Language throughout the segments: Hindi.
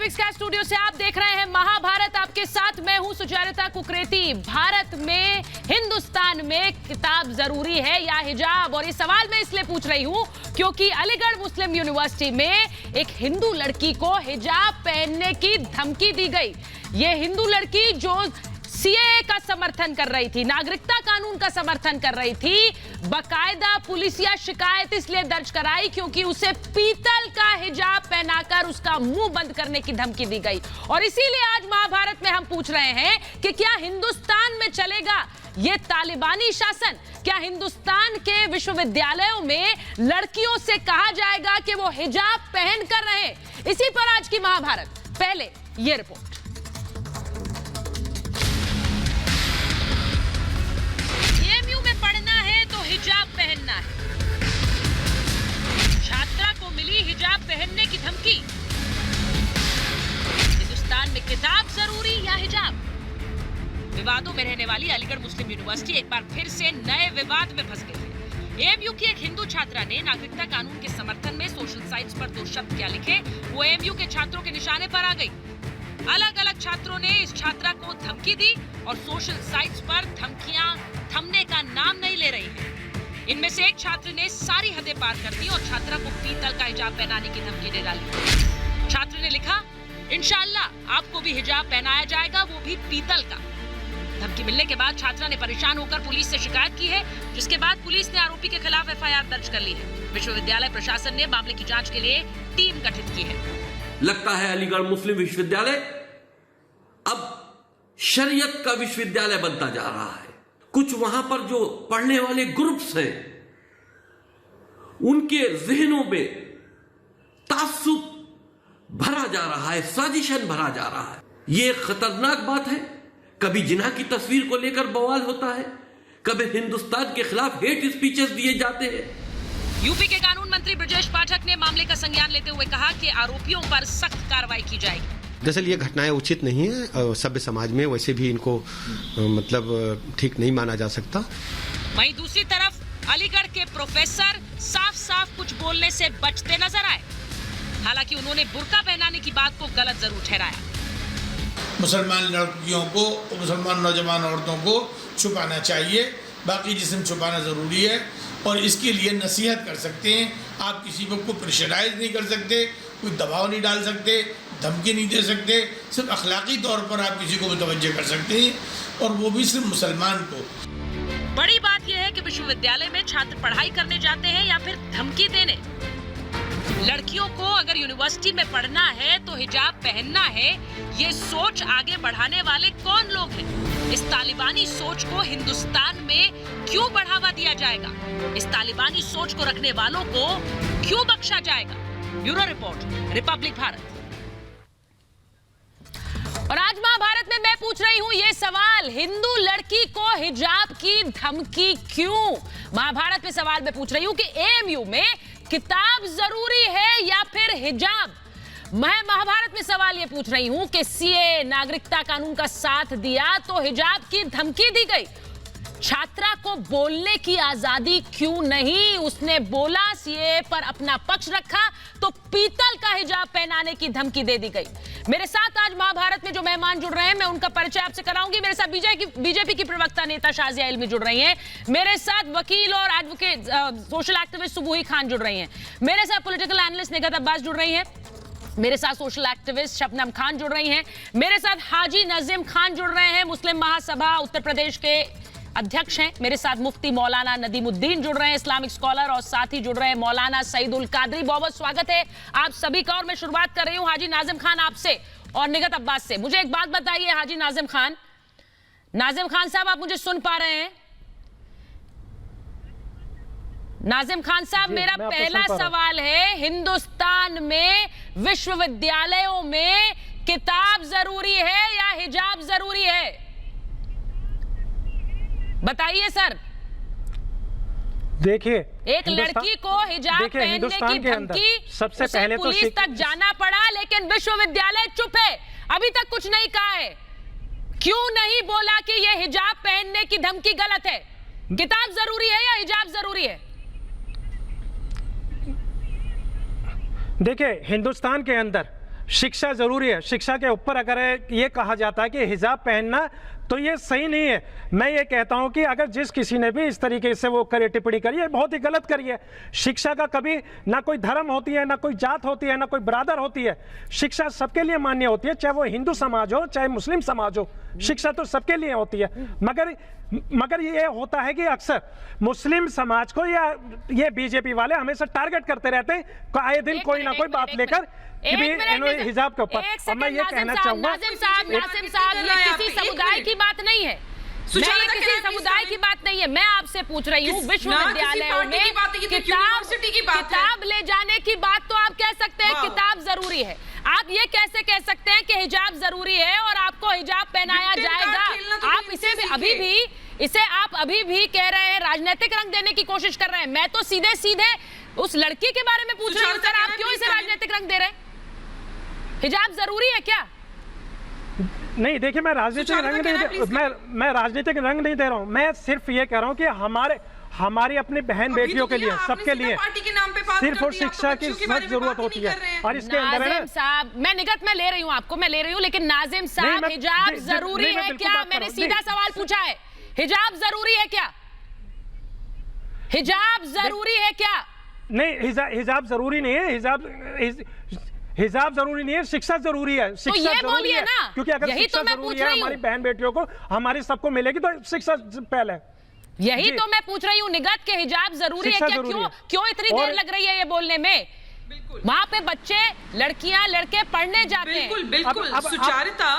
मैक्स का स्टूडियो से आप देख रहे हैं महाभारत। आपके साथ मैं हूं सुचारिता कुकरेती। भारत में, हिंदुस्तान में किताब जरूरी है या हिजाब? और ये सवाल मैं इसलिए पूछ रही हूं क्योंकि अलीगढ़ मुस्लिम यूनिवर्सिटी में एक हिंदू लड़की को हिजाब पहनने की धमकी दी गई। ये हिंदू लड़की जो सीएए का समर्थन कर रही थी, नागरिकता कानून का समर्थन कर रही थी, बकायदा पुलिसिया शिकायत इसलिए दर्ज कराई क्योंकि उसे पीतल का हिजाब पहनाकर उसका मुंह बंद करने की धमकी दी गई। और इसीलिए आज महाभारत में हम पूछ रहे हैं कि क्या हिंदुस्तान में चलेगा ये तालिबानी शासन? क्या हिंदुस्तान के विश्वविद्यालयों में लड़कियों से कहा जाएगा कि वो हिजाब पहन कर रहें? इसी पर आज की महाभारत। पहले ये रिपोर्ट। हिजाब पहनना है, छात्रा को मिली हिजाब पहनने की धमकी। हिंदुस्तान में किताब जरूरी या हिजाब? विवादों में रहने वाली अलीगढ़ मुस्लिम यूनिवर्सिटी एक बार फिर से नए विवाद में फंस गई है। एएमयू की एक हिंदू छात्रा ने नागरिकता कानून के समर्थन में सोशल साइट्स पर 2 शब्द क्या लिखे, वो एएमयू के छात्रों के निशाने पर आ गई। अलग अलग छात्रों ने इस छात्रा को धमकी दी और सोशल साइट्स पर धमकियां थमने का नाम नहीं ले रही हैं। इनमें से एक छात्र ने सारी हदें पार कर दी और छात्रा को पीतल का हिजाब पहनाने की धमकी दे डाली। छात्र ने लिखा, इंशाअल्लाह आपको भी हिजाब पहनाया जाएगा, वो भी पीतल का। धमकी मिलने के बाद छात्रा ने परेशान होकर पुलिस से शिकायत की है, जिसके बाद पुलिस ने आरोपी के खिलाफ एफआईआर दर्ज कर ली है। विश्वविद्यालय प्रशासन ने मामले की जांच के लिए टीम गठित की है। लगता है अलीगढ़ मुस्लिम विश्वविद्यालय अब शरीयत का विश्वविद्यालय बनता जा रहा है। कुछ वहां पर जो पढ़ने वाले ग्रुप्स हैं, उनके जहनों में तासुब भरा जा रहा है, साजिशन भरा जा रहा है। यह खतरनाक बात है। कभी जिन्ना की तस्वीर को लेकर बवाल होता है, कभी हिंदुस्तान के खिलाफ हेट स्पीचेस दिए जाते हैं। यूपी के कानून मंत्री ब्रजेश पाठक ने मामले का संज्ञान लेते हुए कहा कि आरोपियों पर सख्त कार्रवाई की जाएगी। दरअसल ये घटनाएं उचित नहीं है, सभ्य समाज में वैसे भी इनको मतलब ठीक नहीं माना जा सकता। वहीं दूसरी तरफ अलीगढ़ के प्रोफेसर साफ साफ कुछ बोलने से बचते नजर आए। हालांकि उन्होंने बुर्का पहनाने की बात को गलत जरूर ठहराया। मुसलमान लड़कियों को, मुसलमान नौजवान औरतों को छुपाना चाहिए, बाकी जिस्म छुपाना जरूरी है और इसके लिए नसीहत कर सकते हैं। आप किसी को प्रेशराइज नहीं कर सकते, कोई दबाव नहीं डाल सकते, धमकी नहीं दे सकते। सिर्फ अखलाकी तौर पर आप किसी को मुतवज्जे कर सकते हैं और वो भी सिर्फ मुसलमान को। बड़ी बात यह है कि विश्वविद्यालय में छात्र पढ़ाई करने जाते हैं या फिर धमकी देने। लड़कियों को अगर यूनिवर्सिटी में पढ़ना है तो हिजाब पहनना है, ये सोच आगे बढ़ाने वाले कौन लोग हैं? इस तालिबानी सोच को हिंदुस्तान में क्यों बढ़ावा दिया जाएगा? इस तालिबानी सोच को रखने वालों को क्यों बख्शा जाएगा? Bureau report, Republic Bharat. और आज महाभारत में मैं पूछ रही हूं ये सवाल, हिंदू लड़की को हिजाब की धमकी क्यों? महाभारत में सवाल मैं पूछ रही हूं कि एएमयू में किताब जरूरी है या फिर हिजाब? मैं महाभारत में सवाल ये पूछ रही हूं कि सीएए नागरिकता कानून का साथ दिया तो हिजाब की धमकी दी गई। छात्रा को बोलने की आजादी क्यों नहीं? उसने बोला, सीएए पर अपना पक्ष रखा तो पीतल का हिजाब पहनाने की धमकी दे दी गई। मेरे साथ आज महाभारत में जो मेहमान जुड़ रहे हैं, मैं उनका परिचय आपसे कराऊंगी। मेरे साथ बीजेपी की प्रवक्ता नेता शाजिया इल्मी जुड़ रही हैं। मेरे साथ वकील और एडवोकेट सोशल एक्टिविस्ट सुबूही खान जुड़ रही हैं। मेरे साथ पॉलिटिकल एनालिस्ट निगत अब्बास जुड़ रही हैं। मेरे साथ सोशल एक्टिविस्ट शबनम खान जुड़ रही हैं। मेरे साथ हाजी नजीम खान जुड़ रहे हैं, मुस्लिम महासभा उत्तर प्रदेश के अध्यक्ष हैं। मेरे साथ मुफ्ती मौलाना नदीमुद्दीन जुड़ रहे हैं, इस्लामिक स्कॉलर, और साथ ही जुड़ रहे हैं मौलाना सईदुल कादरी। बहुत स्वागत है आप सभी का। और मैं शुरुआत कर रही हूं हाजी नाजिम खान आपसे और निगत अब्बास से। मुझे एक बात बताइए हाजी नाजिम खान साहब, आप मुझे सुन पा रहे हैं? नाजिम खान साहब, मेरा पहला सवाल है, हिंदुस्तान में विश्वविद्यालयों में किताब जरूरी है या हिजाब जरूरी है? बताइए सर। देखिए, एक लड़की को हिजाब पहनने की धमकी, सबसे पहले पुलिस तक जाना पड़ा, लेकिन विश्वविद्यालय चुप है, अभी तक कुछ नहीं कहा है। क्यों नहीं बोला कि यह हिजाब पहनने की धमकी गलत है? किताब जरूरी है या हिजाब जरूरी है? देखिए, हिंदुस्तान के अंदर शिक्षा जरूरी है। शिक्षा के ऊपर अगर ये कहा जाता है कि हिजाब पहनना, तो ये सही नहीं है। मैं ये कहता हूं कि अगर जिस किसी ने भी इस तरीके से वो करे, टिप्पणी करी है, बहुत ही गलत करी है। शिक्षा का कभी ना कोई धर्म होती है, ना कोई जात होती है, ना कोई बरादर होती है। शिक्षा सबके लिए मान्य होती है, चाहे वो हिंदू समाज हो, चाहे मुस्लिम समाज हो। शिक्षा तो सबके लिए होती है। मगर ये होता है कि अक्सर मुस्लिम समाज को या ये बीजेपी वाले हमेशा टारगेट करते रहते हैं, आए दिन कोई ना कोई बात लेकर कि भी हिजाब के ऊपर। और मैं ये कहना चाहूंगा, नाजिम साहब, ये किसी समुदाय की बात नहीं है, ये किसी समुदाय की बात नहीं है। मैं आपसे पूछ रही हूँ, विश्वविद्यालयों में किताब ले जाने की बात तो आप कह सकते हैं किताब जरूरी है। आप ये कैसे कह सकते हैं कि हिजाब जरूरी है और आपको हिजाब पहनाया जाएगा? आप इसे आप अभी भी कह रहे हैं, राजनीतिक रंग देने की कोशिश कर रहे हैं। मैं तो सीधे सीधे उस लड़की के बारे में पूछ रही हूँ, सर आप क्यों इसे राजनीतिक रंग दे रहे हैं? हिजाब जरूरी है क्या? नहीं, देखिए मैं राजनीतिक राजनीतिक रंग नहीं दे रहा हूँ। मैं सिर्फ ये कह रहा हूँ कि हमारी अपनी बहन बेटियों के लिए, सबके लिए सिर्फ और शिक्षा की सख्त जरूरत होती है। और इसके अंदर नाजिम साहब, मैं निगत में ले रही हूँ आपको, मैं ले रही हूँ, लेकिन नाजिम साहब हिजाब जरूरी है क्या? मैंने सीधा सवाल पूछा है, हिजाब जरूरी है क्या? हिजाब जरूरी है क्या? नहीं, हिजाब जरूरी नहीं है। हिजाब जरूरी नहीं है, शिक्षा जरूरी है। शिक्षा तो जरूरी है ना, क्योंकि अगर शिक्षा जरूरी है हमारी बहन बेटियों को, हमारी सबको मिलेगी, तो शिक्षा पहले। यही तो मैं पूछ रही हूँ निगत के हिजाब जरूरी है क्या? क्यों इतनी देर लग रही है ये बोलने में? वहाँ पे बच्चे, लड़कियां, लड़के पढ़ने जाते हैं। बिल्कुल सुचारिता।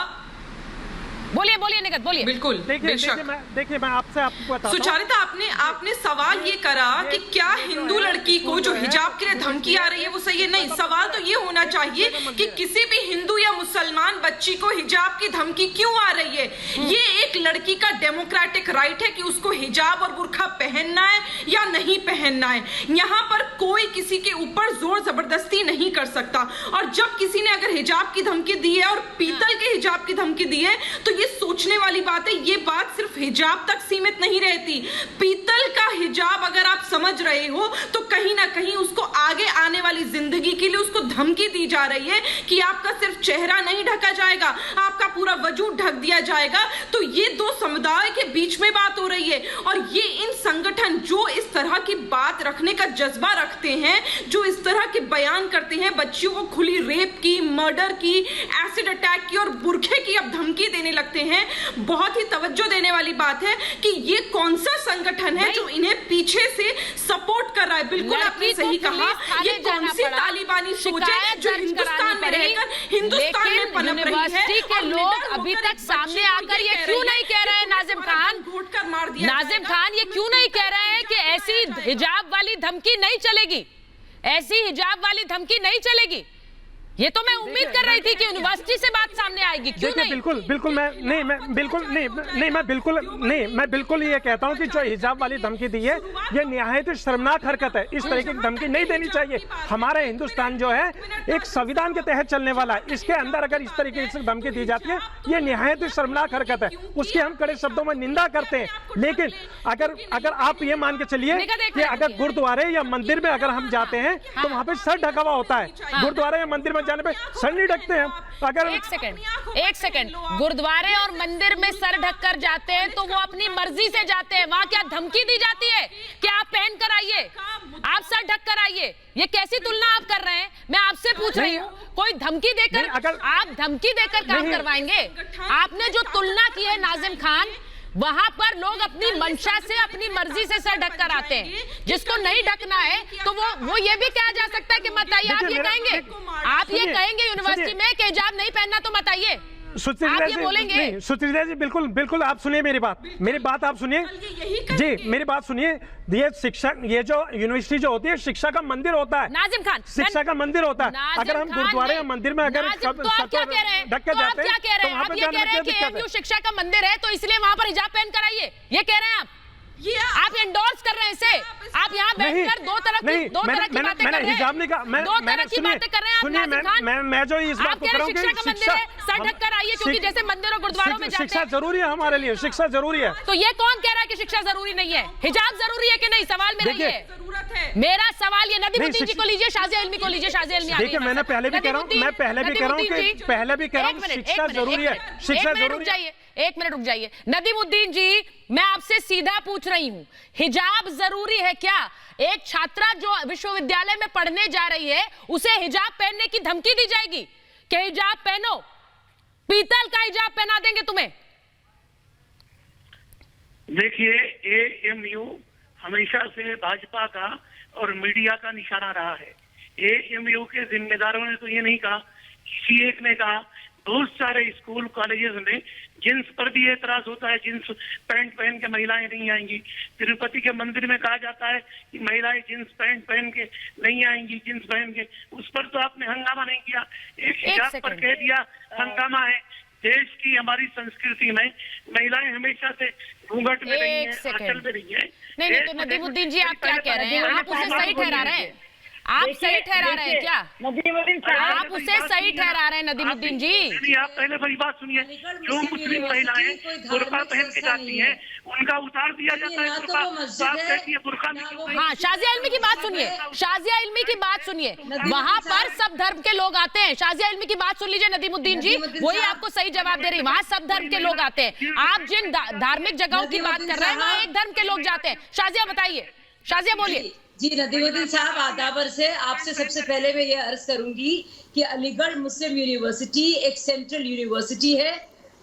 बोलिए निगत, बोलिए। बिल्कुल, देखिए मैं आपको बताता हूं। सुचारिता, आपने सवाल ये करा कि क्या हिंदू लड़की को जो हिजाब के लिए धमकी आ रही है वो सही है? नहीं, सवाल तो ये होना चाहिए कि किसी भी हिंदू या मुसलमान बच्ची को हिजाब की धमकी क्यों आ रही है? ये एक लड़की का डेमोक्रेटिक राइट है कि उसको हिजाब और बुर्का पहनना है या नहीं पहनना है। यहाँ पर कोई किसी के ऊपर जोर जबरदस्ती नहीं कर सकता। और जब किसी ने अगर हिजाब की धमकी दी है और पीतल के हिजाब की धमकी दी है, तो ये सोचने वाली बात है। ये बात सिर्फ हिजाब तक सीमित नहीं रहती। पीतल का हिजाब अगर आप समझ रहे हो, तो कहीं ना कहीं उसको आगे आने वाली जिंदगी के लिए उसको धमकी दी जा रही है कि आपका सिर्फ चेहरा नहीं ढका जाएगा, आपका पूरा वजूद ढक दिया जाएगा। तो ये दो समुदाय के बीच में बात हो रही है। और ये इन संगठन जो इस तरह की बात रखने का जज्बा रखते हैं, जो इस तरह के बयान करते हैं, बच्चियों को खुली रेप की, मर्डर की, एसिड अटैक की और बुरखे की अब धमकी देने लगते हैं, बहुत ही तवज्जो देने वाली बात है कि ये कौन सा संगठन है जो इन्हें पीछे से सपोर्ट कर रहा है। बिल्कुल आपने सही कहा, ये कौन सी तालिबानी सोच है जो हिंदुस्तान में रहकर हिंदुस्तान में पनप रही है। यूनिवर्सिटी के लोग अभी तक सामने आकर ये क्यों नहीं कह रहे हैं, नाजिम खान ये क्यों नहीं कह रहे हैं कि ऐसी हिजाब वाली धमकी नहीं चलेगी, ऐसी हिजाब वाली धमकी नहीं चलेगी? ये तो मैं उम्मीद कर रही थी कि यूनिवर्सिटी से बात सामने आएगी, क्यों नहीं? मैं बिल्कुल ये कहता हूँ कि जो हिजाब वाली धमकी दी है, ये निहायत शर्मनाक हरकत है। इस तरह की धमकी नहीं देनी चाहिए। हमारा हिंदुस्तान जो है एक संविधान के तहत चलने वाला है, इसके अंदर अगर इस तरीके से धमकी दी जाती है, ये निहायत शर्मनाक हरकत है। उसकी हम कड़े शब्दों में निंदा करते हैं। लेकिन अगर आप ये मान के चलिए कि अगर गुरुद्वारे या मंदिर में अगर हम जाते हैं तो वहां पे सर ढका हुआ होता है, गुरुद्वारे या मंदिर में जाने पे सर नहीं ढकते हैं। अगर एक सेकंड, गुरुद्वारे और मंदिर में सर ढककर जाते हैं तो वो अपनी मर्जी से जाते हैं, वहां क्या धमकी दी जाती है कि आप पहन कर आइए, आप सर ढक कर आइए? ये कैसी तुलना आप कर रहे हैं? मैं आपसे पूछ रही हूँ, कोई धमकी देकर आप धमकी देकर काम करवाएंगे? आपने जो तुलना की है नाजिम खान, वहां पर लोग अपनी मंशा से, अपनी मर्जी से सर ढक कर आते हैं। जिसको नहीं ढकना है तो वो ये भी कहा जा सकता है कि मत आइए। आप ये कहेंगे यूनिवर्सिटी में कि हिजाब नहीं पहनना तो मत आइए, आप ये बोलेंगे? सुचित्रा जी बिल्कुल आप सुनिए मेरी बात आप सुनिए जी, मेरी बात सुनिए। ये शिक्षा, ये जो यूनिवर्सिटी जो होती है, शिक्षा का मंदिर होता है। नाजिम खान, शिक्षा का मंदिर होता है। अगर हम गुरुद्वारे या मंदिर में अगर ढक के जाते हैं तो वहां पे जाने में क्या दिक्कत है? शिक्षा का मंदिर है तो इसलिए वहां पर हिजाब पहन कर आइए, ये कह रहे हैं आप एंडोर्स कर रहे हैं इसे? आप यहाँ बैठकर दो तरह की बातें कर रहे हैं। हिजाब नहीं कहा, दो तरह की बातें कर रहे हैं आप नाजिम खान। मैं जो इस बात को कह रहा हूं कि शिक्षा का मंदिर है, सर ढक कर आइए, क्योंकि जैसे मंदिर और गुरुद्वारों में जाते हैं। शिक्षा जरूरी है हमारे लिए, शिक्षा जरूरी है। तो ये कौन कह रहा है कि शिक्षा जरूरी नहीं है? हिजाब जरूरी है कि नहीं? सवाल मेरा ये है। है। मेरा सवाल ये नदीमुद्दीन जी शिक्षा- को लीजिए, शाजिया इल्मी को लीजिए, शाजिया इल्मी आ गई देखिए, हमारे मैंने साथ। पहले भी कह रहा हूं, मैं पहले भी कह रहा हूं कि नदीमुद्दीन जी, पहले भी कह रहा हूं, एक मिनट, शिक्षा एक मिनट, जरूरी एक है, मिनट, शिक्षा एक मिनट रुक जरूरी है। जाइए, एक मिनट रुक जाइए। नदीमुद्दीन जी, मैं आपसे सीधा पूछ रही हूँ, हिजाब जरूरी है क्या? एक छात्रा जो विश्वविद्यालय में पढ़ने जा रही है, उसे हिजाब पहनने की धमकी दी जाएगी कि हिजाब पहनो, पीतल का हिजाब पहना देंगे तुम्हें। देखिए, एएमयू हमेशा से भाजपा का और मीडिया का निशाना रहा है। एएमयू के जिम्मेदारों ने तो ये नहीं कहा, किसी एक ने कहा। बहुत सारे स्कूल कॉलेजेस में जींस पर भी एतराज होता है, जींस पैंट पहन के महिलाएं नहीं आएंगी। तिरुपति के मंदिर में कहा जाता है कि महिलाएं जींस पैंट पहन के नहीं आएंगी, जींस पहन के। उस पर तो आपने हंगामा नहीं किया, एक हिजाब पर कह दिया हंगामा है। देश की हमारी संस्कृति में महिलाएं हमेशा से घूंघट में रही हैं, आंचल में रही हैं। नहीं, तो नदीमुद्दीन जी, आप क्या कह रहे हैं? आप उसे सही ठहरा रहे हैं? आप सही ठहरा रहे हैं क्या? आप उसे सही ठहरा रहे हैं नदीमुद्दीन जी? नहीं, आप पहले मेरी बात सुनिए। जो मुस्लिम महिलाएं बुर्का पहन के जाती हैं, उनका उतार दिया जाता है बुर्का, तो आप कहती है बुर्का में क्यों नहीं? हाँ, शाजिया इल्मी की बात सुनिए, शाजिया इल्मी की बात सुनिए। वहां पर सब धर्म के लोग आते हैं। शाजिया इल्मी की बात सुन लीजिए नदीमुद्दीन जी, वही आपको सही जवाब दे रही है। वहां सब धर्म के लोग आते हैं। आप जिन धार्मिक जगहों की बात कर रहे हैं, वहां एक धर्म के लोग जाते हैं। शाजिया बताइए, शाजिया बोलिए। जी, नदीमुद्दीन साहब, आदाबर से आपसे सबसे पहले मैं ये अर्ज करूंगी कि अलीगढ़ मुस्लिम यूनिवर्सिटी एक सेंट्रल यूनिवर्सिटी है,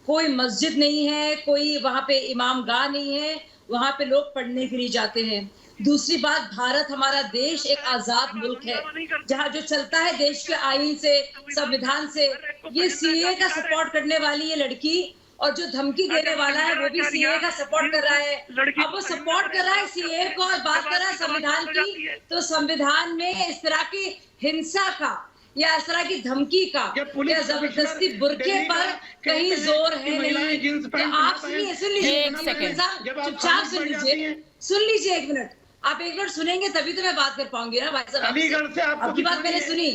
कोई मस्जिद नहीं है, कोई वहाँ पे इमाम गाह नहीं है, वहाँ पे लोग पढ़ने के लिए जाते हैं। दूसरी बात, भारत हमारा देश एक आजाद मुल्क है, जहाँ जो चलता है देश के आईन से, संविधान से। ये सीए का सपोर्ट करने वाली ये लड़की और जो धमकी देने वाला है वो भी सीए का सपोर्ट कर रहा है। अब वो सपोर्ट कर रहा है सीए को और बात कर रहा है संविधान की, तो संविधान में इस तरह की हिंसा का या इस तरह की धमकी का या जबरदस्ती बुर्के पर कहीं जोर है नहीं। तो आप सुन लीजिए, चुपचाप सुन लीजिए 1 मिनट। आप 1 मिनट सुनेंगे तभी तो मैं बात कर पाऊंगी ना भाई साहब। अलीगढ़ से आपकी बात मैंने सुनी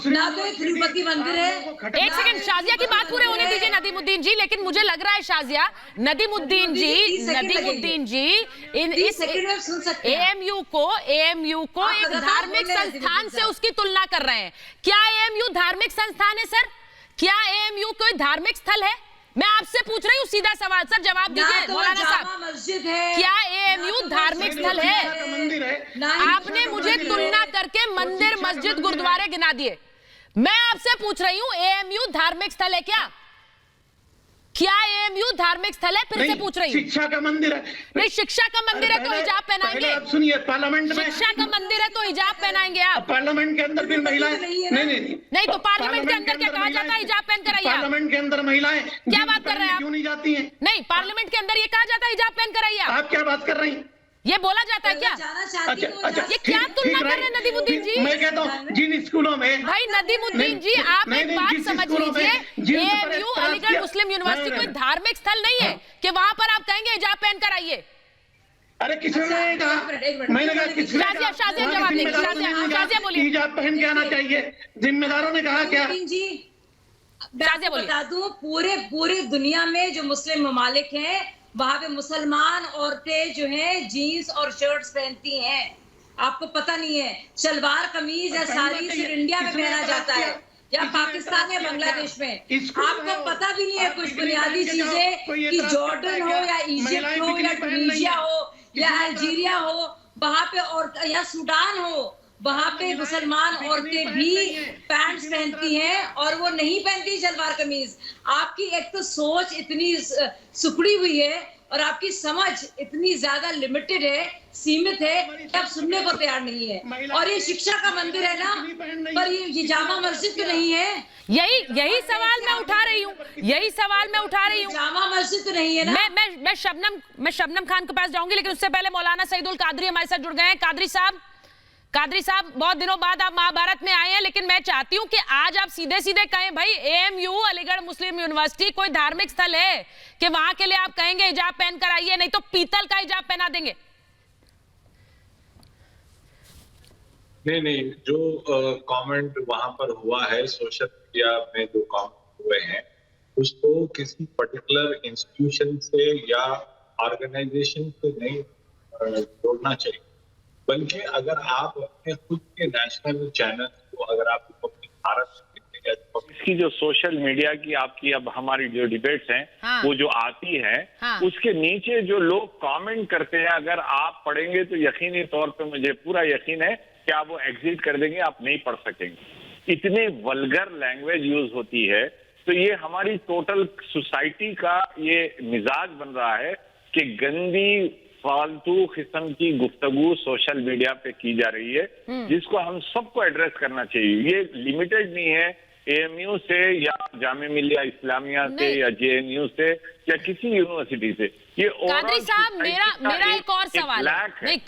ना, तो एक तिरुपति मंदिर है। एक सेकंड, शाजिया की बात पूरे होने दीजिए नदीमुद्दीन जी। लेकिन मुझे लग रहा है शाजिया, नदीमुद्दीन जी इस एएमयू को एक धार्मिक संस्थान से उसकी तुलना कर रहे हैं। क्या एएमयू धार्मिक संस्थान है सर? क्या एएमयू कोई धार्मिक स्थल है? मैं आपसे पूछ रही हूँ सीधा सवाल, सर जवाब दीजिए मौलाना साहब। मस्जिद है, क्या एएमयू धार्मिक स्थल है? आपने मुझे तुलना करके मंदिर, मस्जिद, गुरुद्वारे गिना दिए। मैं आपसे पूछ रही हूँ, एएमयू धार्मिक स्थल है क्या? क्या एएमयू धार्मिक स्थल है? फिर से पूछ रही हूँ। शिक्षा का मंदिर है। नहीं, शिक्षा का मंदिर है तो हिजाब पहनाएंगे। आप सुनिए, पार्लियामेंट में शिक्षा का मंदिर है तो हिजाब पहनाएंगे आप। पार्लियामेंट के अंदर भी महिलाएं नहीं, तो पार्लियामेंट के अंदर क्या कहा जाता है? हिजाब पहन कर आइए। पार्लियामेंट के अंदर महिलाएं क्या बात कर रहे हैं आप? क्यों नहीं जाती हैं? नहीं, पार्लियामेंट के अंदर ये कहा जाता है हिजाब पहन कर आइए। आप क्या बात कर रही हैं? ये बोला जाता है क्या? अच्छा, ये क्या तुलना कर रहे हैं नदीमुद्दीन जी? मैं कहता हूँ जिन स्कूलों में भाई नदीमुद्दीन जी, आप एक बात समझ लीजिए, एएमयू अलीगढ़ मुस्लिम यूनिवर्सिटी कोई धार्मिक स्थल नहीं है कि वहां पर आप कहेंगे हिजाब पहन कर आइए। अरे किसने कहा? मैंने कहा किसने? शाजिया जवाब देंगे। शाजिया बोलिए। हिजाब पहन के आना चाहिए, जिम्मेदारों ने कहा क्या? जी, मैं बता दूं, पूरे दुनिया में जो मुस्लिम ममालिक हैं, वहां पे मुसलमान औरतें जो हैं जीन्स और शर्ट्स पहनती हैं। आपको पता नहीं है, सलवार कमीज या साड़ी सिर्फ इंडिया में पहना जाता है या पाकिस्तान या बांग्लादेश में। आपको पता भी नहीं है कुछ बुनियादी चीजें कि जॉर्डन हो या इजिप्ट हो या ट्यूनीशिया हो या अल्जीरिया हो, वहां पे और या सूडान हो, वहां पे मुसलमान औरतें भी पैंट्स पहनती हैं और वो नहीं पहनती सलवार कमीज। आपकी एक तो सोच इतनी सुकड़ी हुई है और आपकी समझ इतनी ज्यादा लिमिटेड है, सीमित है कि आप सुनने को तैयार नहीं है। और ये शिक्षा का मंदिर है ना, पर ये जामा मस्जिद तो नहीं है। यही सवाल मैं उठा रही हूँ, जामा मस्जिद तो नहीं है ना। मैं शबनम खान के पास जाऊंगी, लेकिन उससे पहले मौलाना सईदुल कादरी हमारे साथ जुड़ गए हैं। कादरी साहब, बहुत दिनों बाद आप महाभारत में आए हैं, लेकिन मैं चाहती हूं कि आज आप सीधे सीधे कहें, भाई एएमयू अलीगढ़ मुस्लिम यूनिवर्सिटी कोई धार्मिक स्थल है कि वहां के लिए आप कहेंगे हिजाब पहन कर आइए, नहीं तो पीतल का हिजाब पहना देंगे? नहीं, जो कमेंट वहां पर हुआ है, सोशल मीडिया में जो कमेंट हुए हैं, उसको किसी पर्टिकुलर इंस्टीट्यूशन से या ऑर्गेनाइजेशन से नहीं जोड़ना चाहिए। बल्कि अगर आप अपने खुद के नेशनल चैनल को अगर आप भारत इसकी जो सोशल मीडिया की आपकी अब हमारी जो डिबेट्स हैं हाँ। वो जो आती है हाँ। उसके नीचे जो लोग कमेंट करते हैं अगर आप पढ़ेंगे तो यकीनी तौर पे मुझे पूरा यकीन है कि आप वो एग्जिट कर देंगे, आप नहीं पढ़ सकेंगे। इतनी वल्गर लैंग्वेज यूज होती है। तो ये हमारी टोटल सोसाइटी का ये मिजाज बन रहा है कि गंदी फालतू किस्म की गुफ्तगू सोशल मीडिया पे की जा रही है, जिसको हम सबको एड्रेस करना चाहिए। ये लिमिटेड नहीं है एएमयू से या जामिया मिलिया इस्लामिया से या जेएनयू से या किसी यूनिवर्सिटी से। ये कादरी साहब मेरा एक और सवाल है। नहीं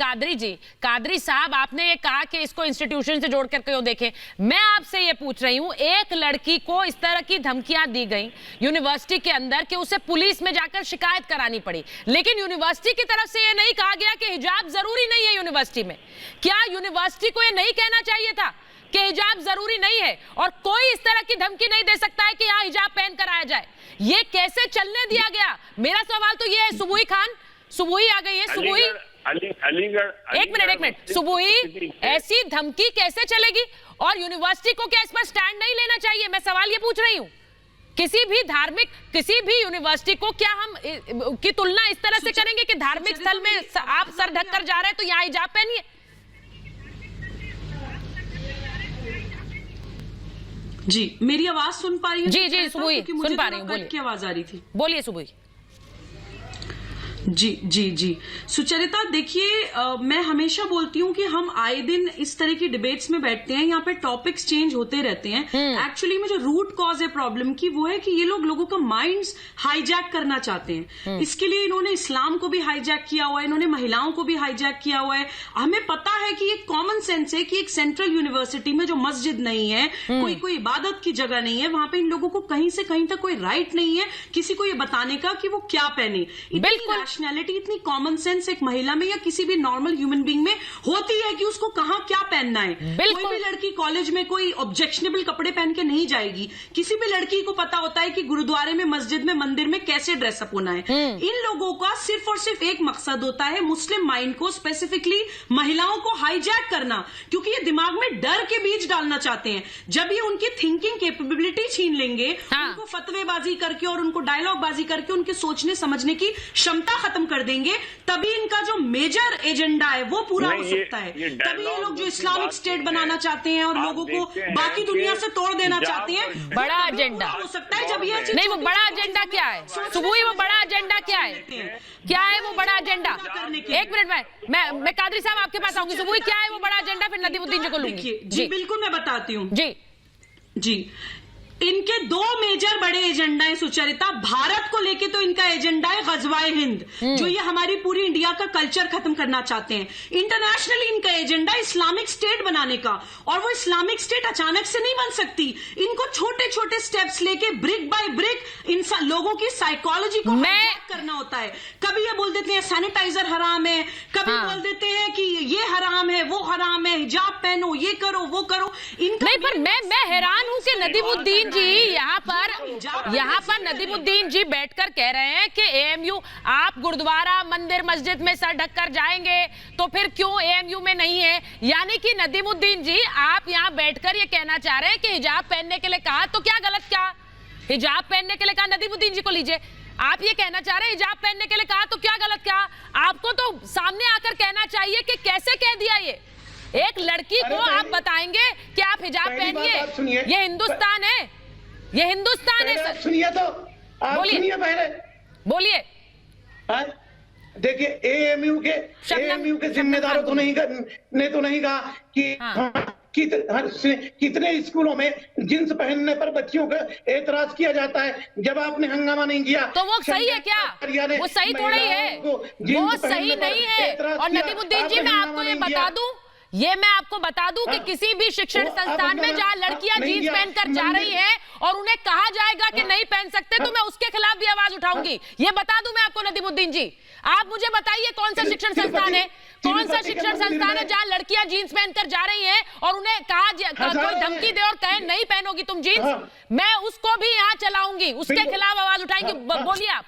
कादरी साहब आपने ये कहा कि इसको इंस्टीट्यूशन से जोड़ कर क्यों देखें। मैं आपसे ये पूछ रही हूँ, एक लड़की को इस तरह की धमकियां दी गई यूनिवर्सिटी के अंदर कि उसे पुलिस में जाकर शिकायत करानी पड़ी, लेकिन यूनिवर्सिटी की तरफ से ये नहीं कहा गया कि हिजाब जरूरी नहीं है यूनिवर्सिटी में। क्या यूनिवर्सिटी को ये नहीं कहना चाहिए था कि हिजाब जरूरी नहीं है और कोई इस तरह की धमकी नहीं दे सकता है कि यहाँ हिजाब पहन कर आया जाए? ये कैसे चलने दिया गया? मेरा सवाल तो ये है। सुबुई खान, सुबुई आ गई है। सुबुई, अलीगढ़ एक मिनट, सुबुई ऐसी धमकी कैसे चलेगी? और यूनिवर्सिटी को क्या इस पर स्टैंड नहीं लेना चाहिए? मैं सवाल ये पूछ रही हूँ। किसी भी धार्मिक किसी भी यूनिवर्सिटी को क्या हम की तुलना इस तरह से करेंगे कि धार्मिक स्थल में आप सर ढककर जा रहे हैं तो यहाँ हिजाब पहनिए? जी, मेरी आवाज सुन पा रही है? जी सुबुई सुन पा रही हूँ, बोलिए। की आवाज आ रही थी, बोलिए सुबुई। जी सुचरिता, देखिए मैं हमेशा बोलती हूँ कि हम आए दिन इस तरह की डिबेट्स में बैठते हैं, यहाँ पे टॉपिक्स चेंज होते रहते हैं। एक्चुअली में जो रूट कॉज है प्रॉब्लम की वो है कि ये लोगों का माइंड्स हाईजैक करना चाहते हैं। इसके लिए इन्होंने इस्लाम को भी हाईजैक किया हुआ है, इन्होंने महिलाओं को भी हाईजैक किया हुआ है। हमें पता है कि एक कॉमन सेंस है कि एक सेंट्रल यूनिवर्सिटी में जो मस्जिद नहीं है, कोई इबादत की जगह नहीं है, वहां पे इन लोगों को कहीं से कहीं तक कोई राइट नहीं है किसी को ये बताने का कि वो क्या पहने। बिल्कुल रैशनैलिटी, इतनी कॉमन सेंस एक महिला में या किसी भी नॉर्मल ह्यूमन बीइंग में होती है कि उसको कहां क्या पहनना है। कोई भी लड़की कॉलेज में कोई ऑब्जेक्शनेबल कपड़े पहन के नहीं जाएगी। किसी भी लड़की को पता होता है कि गुरुद्वारे में, मस्जिद में, मंदिर में कैसे ड्रेसअप होना है। इन लोगों का सिर्फ और सिर्फ एक मकसद होता है, मुस्लिम माइंड को, स्पेसिफिकली महिलाओं को हाईजैक करना, क्योंकि ये दिमाग में डर के बीज डालना चाहते हैं। जब ये उनकी थिंकिंग कैपेबिलिटी छीन लेंगे, उनको फतवेबाजी करके और उनको डायलॉग बाजी करके उनके सोचने समझने की क्षमता खत्म कर देंगे, तभी इनका जो मेजर एजेंडा है वो पूरा हो सकता है। तभी ये लोग जो इस्लामिक स्टेट बनाना चाहते हैं और लोगों को बाकी दुनिया से तोड़ देना चाहते हैं, बड़ा एजेंडा हो सकता है। जब ये नहीं, वो बड़ा एजेंडा क्या है सुबुई? वो बड़ा एजेंडा क्या है? क्या है वो बड़ा एजेंडा? एक मिनट, मैं कादरी साहब आपके पास आऊंगी। सुबुई, क्या है वो बड़ा एजेंडा? फिर नदीमुद्दीन जी को लूंगी। जी बिल्कुल, मैं बताती हूँ। जी इनके दो मेजर बड़े एजेंडा है सुचरिता। भारत को लेके तो इनका एजेंडा है गजवाए हिंद, जो ये हमारी पूरी इंडिया का कल्चर खत्म करना चाहते हैं। इंटरनेशनली इनका एजेंडा इस्लामिक स्टेट बनाने का, और वो इस्लामिक स्टेट अचानक से नहीं बन सकती। इनको छोटे छोटे स्टेप्स लेके ब्रिक बाय ब्रिक इंसान लोगों की साइकोलॉजी को हाईजैक करना होता है। कभी ये बोल देते हैं सैनिटाइजर हराम है, कभी बोल देते हैं कि ये हराम है, वो हराम है, हिजाब पहनो, ये करो, वो करो। नहीं, पर मैं हैरान हूं कि नदीमुद्दीन जी यहाँ पर नदीमुद्दीन जी बैठकर कह रहे हैं कि एएमयू, आप गुरुद्वारा, मंदिर, मस्जिद में सर ढककर जाएंगे तो फिर क्यों एएमयू में नहीं है? यानी कि नदीमुद्दीन जी, आप यहाँ बैठकर ये कहना चाह रहे हैं कि हिजाब पहनने के लिए कहा तो क्या गलत? क्या हिजाब पहनने के लिए कहा? नदीमुद्दीन जी को लीजिए, आप ये कहना चाह रहे हैं हिजाब पहनने के लिए कहा तो क्या गलत? क्या आपको तो सामने आकर कहना चाहिए कि कैसे कह दिया ये? एक लड़की को आप बताएंगे कि आप हिजाब पहनिए? ये हिंदुस्तान है, ये हिंदुस्तान है। सुनिए तो, आप सुनिए पहले, बोलिए। देखिए, एएमयू के जिम्मेदारों तो नहीं कहा कि कितने स्कूलों में जींस पहनने पर बच्चियों का एतराज किया जाता है। जब आपने हंगामा नहीं किया तो वो सही है क्या? वो सही थोड़ा ही है, वो सही नहीं है। और नदीमुद्दीन जी, मैं आपको ये बता दूं कि किसी भी शिक्षण संस्थान में जहां लड़कियां जीन्स पहनकर जा रही हैं और उन्हें कहा जाएगा कि नहीं पहन सकते, तो मैं उसके खिलाफ भी आवाज उठाऊंगी। ये बता दूं मैं आपको नदीमुद्दीन जी। आप मुझे बताइए कौन सा शिक्षण संस्थान है, कौन सा शिक्षण संस्थान है जहां लड़कियां जीन्स पहनकर जा रही हैं और उन्हें कोई धमकी दे और कहे नहीं पहनोगी तुम जीन्स, मैं उसको भी यहाँ चलाऊंगी, उसके खिलाफ आवाज उठाएंगी। बोलिए, आप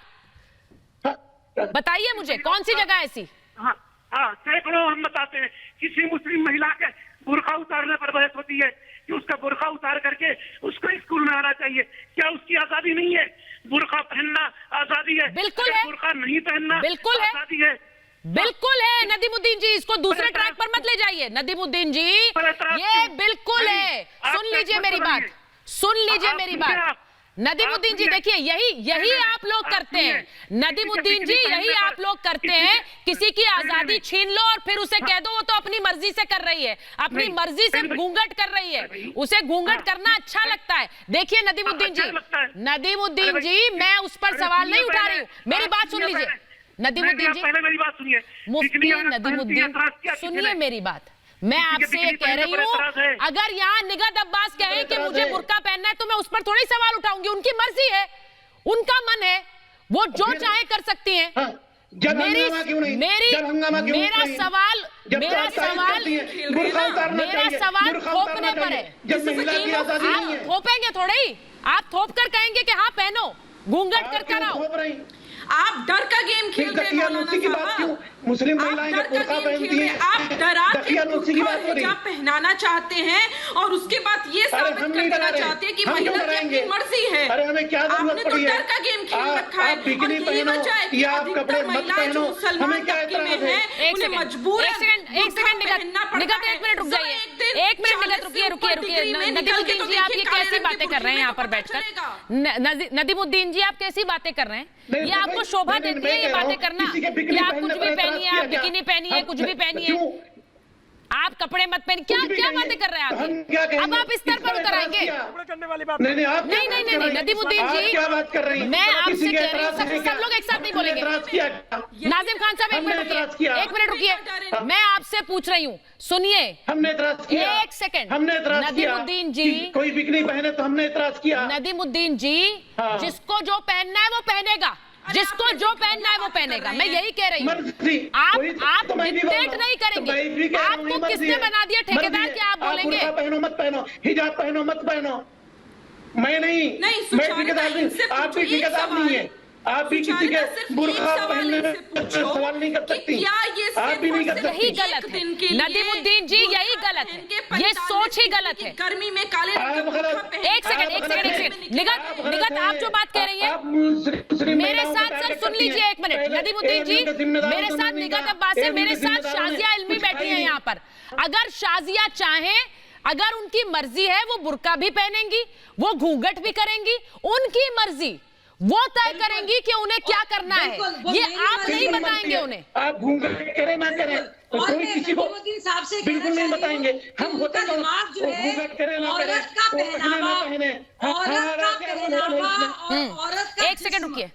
बताइए मुझे कौन सी जगह ऐसी? हाँ, सैकड़ों हम बताते है, किसी मुस्लिम महिला के बुर्का उतारने पर बहस होती है कि उसका बुर्का उतार करके उसको स्कूल में आना चाहिए। क्या उसकी आजादी नहीं है? बुर्का पहनना आजादी है, बिल्कुल है। बुर्का नहीं पहनना बिल्कुल है, आजादी है। बिल्कुल है। नदीमुद्दीन जी, इसको दूसरे ट्रैक पर मत ले जाइए। नदीमुद्दीन जी, ये बिल्कुल है। सुन लीजिए मेरी बात, सुन लीजिए मेरी बात। नदीमुद्दीन जी देखिए, यही आप लोग करते हैं। नदीमुद्दीन जी, यही आप लोग करते हैं। किसी की आजादी छीन लो और फिर उसे कह दो वो तो अपनी मर्जी से कर रही है, अपनी मर्जी से घूंघट कर रही है, उसे घूंघट करना अच्छा लगता है। देखिए नदीमुद्दीन जी, नदीमुद्दीन जी, मैं उस पर सवाल नहीं उठा रही हूँ, मेरी बात सुन लीजिए। नदीमुद्दीन जी, पहले मेरी बात सुनिए। मुफ्ती नदीमुद्दीन, सुनिए मेरी बात। मैं आपसे ये कह रही हूँ, अगर यहाँ निगहत अब्बास कहें कि मुझे बुर्का पहनना है तो मैं उस पर थोड़ी सवाल उठाऊंगी। उनकी मर्जी है, उनका मन है, वो जो चाहे कर सकती हैं। मेरा सवाल थोपने पर है। आप थोपेंगे थोड़ी, आप थोप कर कहेंगे कि हाँ पहनो, घूंघट कर कराओ। आप डर का गेम खेल रहे हैं मौलाना साहब, मुस्लिम महिलाएं बुर्का पहनती हैं, आप डरा के हिजाब पहनाना चाहते हैं और उसके बाद ये साबित कर देना चाहते हैं कि महिला की अपनी मर्जी है। अरे हमें क्या जरूरत पड़ी है? डर का गेम खेल रखा है। बिकिनी पहनो या आप कपड़े मत पहनो, हमें क्या एतराज है? उन्हें मजबूर एक सेकंड निगहत, एक मिनट रुक जाइए, एक मिनट निगहत, रुकिए। नदीमुद्दीन जी, आप ये कैसी बातें कर रहे हैं यहाँ पर बैठकर? नदीमुद्दीन जी, आप कैसी बातें कर रहे हैं? ये आपको शोभा देती है ये बातें करना कि आप कुछ भी पहनिए, आप बिकिनी पहनिए, कुछ भी पहनिए, आप कपड़े मत पहनिए? क्या बातें कर रहे हैं आप? अब आप इस स्तर पर उतर आएंगे? नहीं, नदीमुद्दीन जी, क्या बात कर रही हैं? मैं आपसे कह रही हूँ, सब लोग एक साथ नहीं बोलेंगे। नाजिम खान साहब, एक मिनट रुकिए, मैं आपसे पूछ रही हूँ, सुनिए। हमने एतराज किया, एक सेकंड। हमने एतराज किया। नदीमुद्दीन जी, कोई बिकनी पहने तो हमने एतराज किया। नदीमुद्दीन जी, जिसको जो पहनना है वो पहनेगा, जिसको जो पहनना है वो पहनेगा। मैं यही कह रही हूँ, आप डिक्टेट नहीं करेंगे। आपको किसने बना दिया ठेकेदार कि आप बोलेंगे? पहनो मत पहनो, हिजाब पहनो मत पहनो, मैं नहीं, मैं ठेकेदार नहीं, आप भी ठेकेदार नहीं है। आप भी किसी के बुर्का पहनने में सवाल नहीं कर सकती, आप भी नहीं कर सकती। यही गलत है नदीमुद्दीन जी, यही गलत है, ये सोच ही गलत है। गर्मी में काले एक सेकंड निगहत, आप जो बात कह रही है मेरे साथ, सर सुन लीजिए एक मिनट। नदीमुद्दीन जी, मेरे साथ निगहत अब्बास है, मेरे साथ शाजिया इल्मी बैठी है यहाँ पर। अगर शाजिया चाहें, अगर उनकी मर्जी है, वो बुर्का भी पहनेंगी, वो घूंघट भी करेंगी, उनकी मर्जी, वो तय करेंगी कि उन्हें क्या करना है। ये आप नहीं बताएंगे उन्हें। आप घूंघट करें ना करें, कोई किसी को बिल्कुल नहीं बताएंगे। हम होते तो घूंघट करें ना करें, एक सेकंड रुकिए।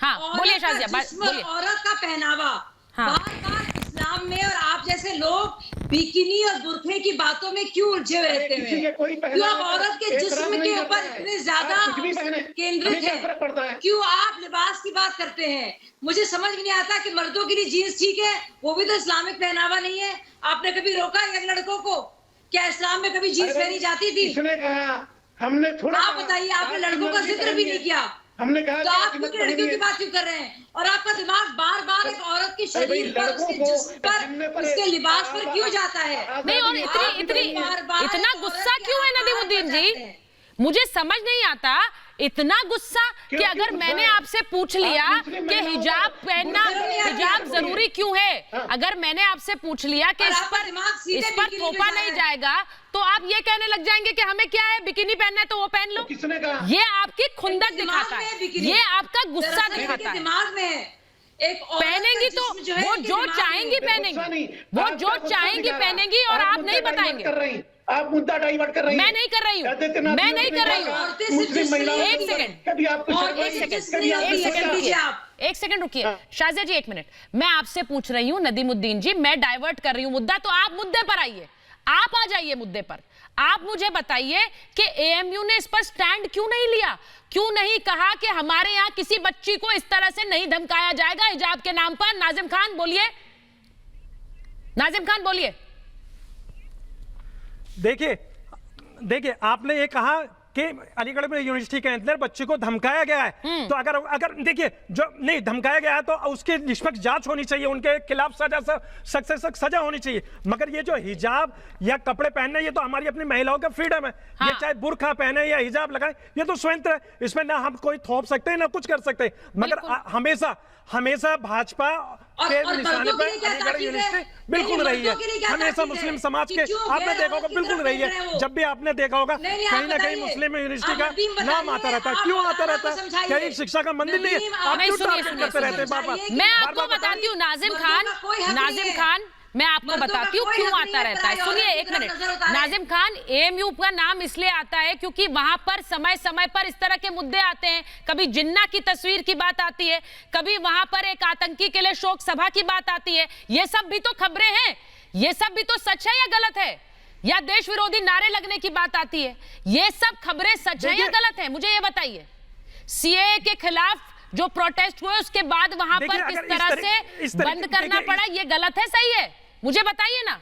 हाँ बोलिए शाजिया, बोलिए। औरत का पहनावा बार-बार इस्लाम में, और आप जैसे लोग बिकिनी और बुर्के की बातों में क्यों उलझे रहते हैं? क्यों आप औरत के जिस्म के ऊपर इतने ज्यादा केंद्रित हैं? क्यों आप लिबास की बात करते हैं? मुझे समझ में नहीं आता कि मर्दों के लिए जीन्स ठीक है, वो भी तो इस्लामिक पहनावा नहीं है। आपने कभी रोका है लड़कों को? क्या इस्लाम में कभी जीन्स पहनी जाती थी? हमने थोड़ा, आप बताइए, आपने लड़कों का जिक्र भी नहीं किया, हमने कहा तो आप क्यों लड़कियों की बात क्यों कर रहे हैं? और आपका दिमाग बार बार एक औरत के शरीर पर, उसके जिस्म पर, उसके लिबास पर क्यों जाता है? नहीं, और इतना गुस्सा क्यों है नदीमुद्दीन जी? मुझे समझ नहीं आता इतना गुस्सा कि अगर मैंने आपसे पूछ लिया कि हिजाब पहनना, हिजाब जरूरी क्यों है, अगर मैंने आपसे पूछ लिया कि इस पर थोपा नहीं जाएगा, तो आप ये कहने लग जाएंगे कि हमें क्या है, बिकिनी पहनना है तो वो पहन लो। ये आपकी खुंदक दिखाता है, ये आपका गुस्सा दिखाता है। दिमाग में पहनेंगी तो वो जो चाहेंगी पहनेंगी, वो जो चाहेंगी पहनेंगी, और आप नहीं बताएंगे। आप मुद्दा डाइवर्ट कर रही हैं। मैं नहीं कर रही हूँ, मैं नहीं कर रही हूँ। एक सेकंड रुकिए शाजिया जी, एक मिनट। मैं आपसे पूछ रही हूँ नदीमुद्दीन जी, मैं डाइवर्ट कर रही हूँ मुद्दा, तो आप मुद्दे पर आइए, आप आ जाइए मुद्दे पर। आप मुझे बताइए कि एएमयू ने इस पर स्टैंड क्यों नहीं लिया? क्यों नहीं कहा कि हमारे यहाँ किसी बच्ची को इस तरह से नहीं धमकाया जाएगा हिजाब के नाम पर? नाजिम खान बोलिए, नाजिम खान बोलिए। देखिए आपने ये कहा कि अलीगढ़ में यूनिवर्सिटी के अंदर बच्चे को धमकाया गया है, तो अगर देखिए जो नहीं धमकाया गया है तो उसके निष्पक्ष जांच होनी चाहिए, उनके खिलाफ सख्त से सख्त सजा होनी चाहिए। मगर ये जो हिजाब या कपड़े पहनना, ये तो हमारी अपनी महिलाओं का फ्रीडम है। ये चाहे बुर्खा पहने या हिजाब लगाए, ये तो स्वतंत्र है, इसमें ना हम कोई थोप सकते हैं ना कुछ कर सकते हैं। मगर हमेशा भाजपा के निशाने पर अलीगढ़ यूनिवर्सिटी बिल्कुल रही है, हमेशा मुस्लिम समाज के आपने देखा होगा बिल्कुल रही है। जब भी आपने देखा होगा कहीं ना कहीं मुस्लिम यूनिवर्सिटी का नाम आता रहता है। क्यों आता रहता है? क्या ये शिक्षा का मंदिर नहीं है? आप क्यों टारगेट करते रहते हैं बार-बार? मैं आपको बताती हूँ नाजिम खान, मैं आपको बताती हूँ क्यों आता रहता है। सुनिए एक मिनट, नाजिम खान, एएमयू का नाम इसलिए आता है क्योंकि वहां पर समय समय पर इस तरह के मुद्दे आते हैं। कभी जिन्ना की तस्वीर की बात आती है, कभी वहां पर एक आतंकी के लिए शोक सभा की बात आती है। ये सब भी तो खबरें हैं, ये सब भी तो सच है या गलत है? या देश विरोधी नारे लगने की बात आती है, ये सब खबरें सच है या गलत है? मुझे ये बताइए। सीएए के खिलाफ जो प्रोटेस्ट हुए उसके बाद वहां पर किस तरह से बंद करना पड़ा, ये गलत है सही है? मुझे बताइए ना,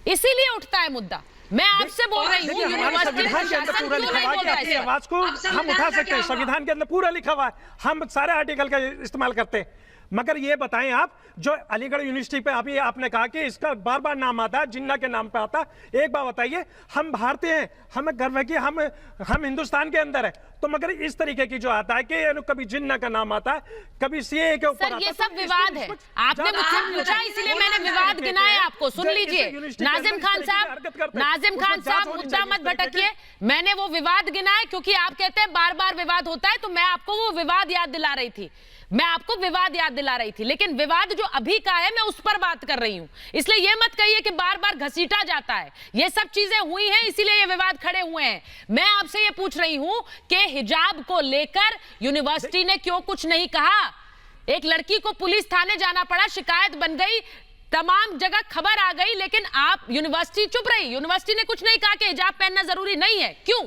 इसीलिए उठता है मुद्दा। मैं आपसे बोल रही हूँ यूनिवर्सिटी प्रशासन क्यों नहीं बोल रहा है? आवाज को हम उठा सकते हैं, संविधान के अंदर पूरा लिखा हुआ है, हम सारे आर्टिकल का इस्तेमाल करते हैं। मगर ये बताएं आप, जो अलीगढ़ यूनिवर्सिटी पे अभी आपने कहा कि इसका बार बार नाम आता है, जिन्ना के नाम पे आता है। एक बात बताइए, हम भारतीय हैं, हमें गर्व है कि हम हिंदुस्तान के अंदर है, तो मगर इस तरीके की जो आता है कि कभी जिन्ना का नाम आता है, कभी सीए के ऊपर आता है। ये सब विवाद है, आपने मुझसे पूछा इसलिए मैंने विवाद गिनाया आपको। सुन लीजिए नाजिम खान साहब, मुद्दा मत भटकिए। मैंने वो विवाद गिनाए क्योंकि आप कहते हैं बार बार विवाद होता है, तो मैं आपको वो विवाद याद दिला रही थी, लेकिन विवाद जो अभी का है मैं उस पर बात कर रही हूं। इसलिए ये मत कहिए कि बार बार घसीटा जाता है, ये सब चीजें हुई हैं इसीलिए ये विवाद खड़े हुए हैं। मैं आपसे ये पूछ रही हूं कि हिजाब को लेकर यूनिवर्सिटी ने क्यों कुछ नहीं कहा? एक लड़की को पुलिस थाने जाना पड़ा, शिकायत बन गई, तमाम जगह खबर आ गई, लेकिन आप यूनिवर्सिटी चुप रही। यूनिवर्सिटी ने कुछ नहीं कहा कि हिजाब पहनना जरूरी नहीं है, क्यों?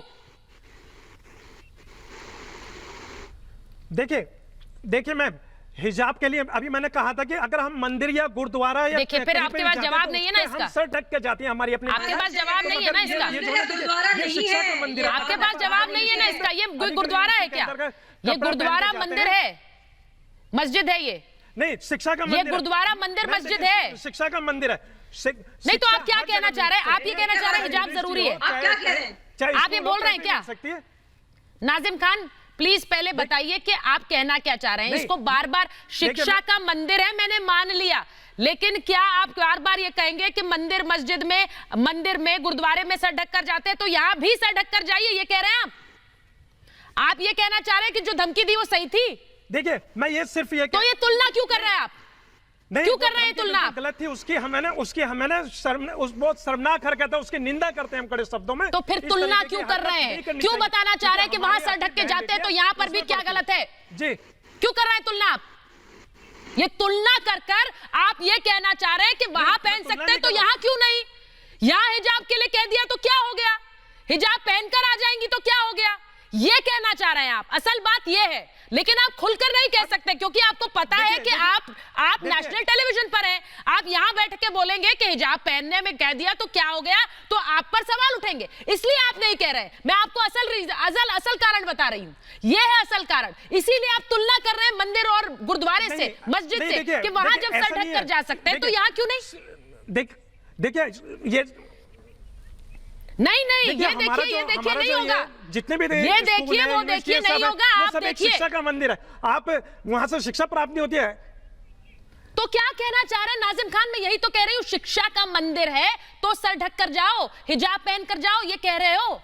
देखिए मैम, हिजाब के लिए अभी मैंने कहा था कि अगर हम मंदिर या गुरुद्वारा या देखिए, फिर आपके पास जवाब नहीं है ना इसका। हम सर ढक के जाती हैं हमारी अपनी। आपके पास जवाब नहीं है ना इसका। ये शिक्षा का मंदिर है। आपके पास जवाब नहीं है ना इसका। ये गुरुद्वारा है क्या? ये गुरुद्वारा मंदिर है, मस्जिद है? ये नहीं, शिक्षा का मंदिर। ये गुरुद्वारा मंदिर मस्जिद है, शिक्षा का मंदिर है। नहीं तो आप क्या कहना चाह रहे हैं? आप ये कहना चाह रहे हैं हिजाब जरूरी है? आप क्या कह रहे हैं? आप ये बोल रहे हैं क्या? नाजिम खान प्लीज पहले बताइए कि आप कहना क्या चाह रहे हैं। इसको बार बार शिक्षा का मंदिर है मैंने मान लिया, लेकिन क्या आप बार बार ये कहेंगे कि मंदिर मस्जिद में, मंदिर में, गुरुद्वारे में सर ढक कर जाते हैं तो यहां भी सर ढक कर जाइए, ये कह रहे हैं आप ये कहना चाह रहे हैं कि जो धमकी दी वो सही थी? देखिए मैं ये सिर्फ ये तो ये तुलना क्यों कर रहे हैं आप? क्यों कर रहे हैं तुलना? गलत थी उसकी, हमें बहुत शर्मनाक हरकत है, उसकी निंदा करते हैं हम कड़े शब्दों में। तो फिर तुलना क्यों कर रहे हैं? क्यों बताना चाह रहे हैं कि वहां सर ढक के जाते हैं तो यहां पर भी क्या गलत है? जी क्यों कर रहे हैं तुलना आप? ये तुलना कर आप ये कहना चाह रहे हैं कि वहां पहन सकते हैं तो यहां क्यों नहीं? यहां हिजाब के लिए कह दिया तो क्या हो गया? हिजाब पहनकर आ जाएंगी तो क्या हो गया? ये कहना चाह रहे हैं आप। असल बात ये है, लेकिन आप खुलकर नहीं कह सकते क्योंकि आपको पता है कि आप नेशनल टेलीविजन पर हैं। आप यहां बैठ के बोलेंगे कि हिजाब पहनने में कह दिया तो क्या हो गया, तो आप पर सवाल उठेंगे, इसलिए आप नहीं कह रहे। मैं आपको असल कारण बता रही हूं, ये है असल कारण। इसीलिए आप तुलना कर रहे हैं मंदिर और गुरुद्वारे से, मस्जिद से, कि वहां जब सर ढक कर जा सकते हैं तो यहां क्यों नहीं? देखिए ये नहीं ये देखिए नहीं होगा। जितने भी ये देखिए वो देखिए नहीं होगा। आप देखिए शिक्षा का मंदिर है, आप वहां से शिक्षा प्राप्त नहीं होती है। तो क्या कहना चाह रहे हैं नाजिम खान? मैं यही तो कह रही हूँ, शिक्षा का मंदिर है तो सर ढक कर जाओ, हिजाब पहन कर जाओ, ये कह रहे हो।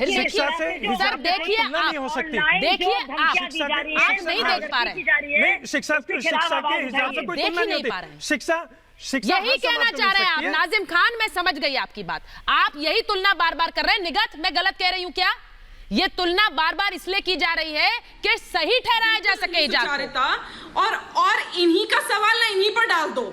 शिक्षा से सर देखिए आप नहीं हो सकती। देखिए आप नहीं देख पा रहे हैं। शिक्षा के हिजाब से कोई तुलना नहीं होती। शिक्षा यही कहना चाह रहे हैं आप नाजिम खान। मैं समझ गई आपकी बात, आप यही तुलना बार बार कर रहे हैं। निगत मैं गलत कह रही हूं क्या? ये तुलना बार बार इसलिए की जा रही है कि सही ठहराया जा सके हिजाब को। और इन्हीं का सवाल ना इन्हीं पर डाल दो।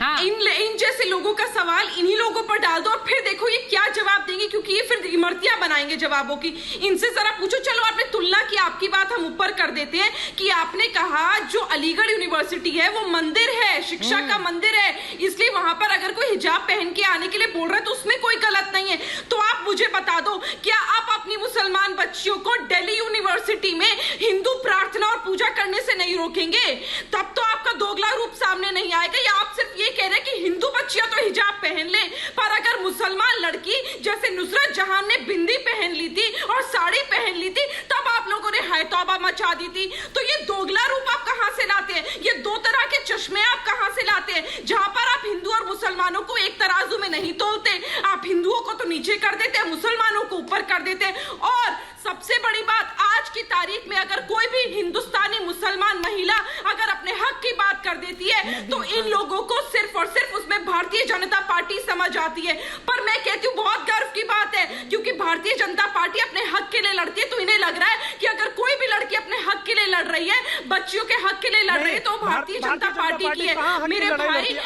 इन जैसे लोगों का सवाल इन्हीं लोगों पर डाल दो और फिर देखो ये क्या जवाब देंगे, क्योंकि ये फिर इमरतियां बनाएंगे जवाबों की। इनसे जरा पूछो, चलो आपने तुलना की, आपकी बात हम ऊपर कर देते हैं कि आपने कहा जो अलीगढ़ यूनिवर्सिटी है वो मंदिर है, शिक्षा का मंदिर है, इसलिए वहां पर अगर कोई हिजाब पहन के आने के लिए बोल रहा है तो उसमें कोई गलत नहीं है। तो आप मुझे बता दो, क्या आप अपनी मुसलमान बच्चियों को दिल्ली यूनिवर्सिटी में हिंदू प्रार्थना और पूजा करने से नहीं रोकेंगे? तब तो आपका दोगला रूप सामने नहीं आएगा। या आप सिर्फ ये कह रहे हैं कि हिंदू बच्चियां तो हिजाब पहन ले, पर अगर मुसलमान लड़की जैसे नुसरत जहां ने बिंदी पहन ली थी और साड़ी पहन ली थी तब आप लोगों ने हाय तौबा मचा दी थी। तो ये दोगला रूप आप कहां से लाते हैं? ये दो तरह के चश्मे आप कहां से लाते हैं? जहां पर आप हिंदू और मुसलमानों को एक तराजू में नहीं तोलते, आप हिंदुओं को तो नीचे कर देते हैं, मुसलमानों को ऊपर कर देते हैं। और सबसे बड़ी बात, आज की तारीख में अगर कोई भी हिंदुस्तानी मुसलमान महिला अगर अपने हक की बात कर देती है तो इन लोगों को सिर्फ और सिर्फ उसमें भारतीय जनता पार्टी समझ आती है। पर मैं कहती हूँ बहुत गर्व की बात है, क्योंकि भारतीय जनता पार्टी अपने हक के लिए लड़ती है, तो इन्हें लग रहा है कि अगर कोई भी लड़की अपने हक के लिए लड़ रही है, बच्चियों के हक के लिए लड़ रही है, तो भारतीय जनता पार्टी की है। मेरे भाई,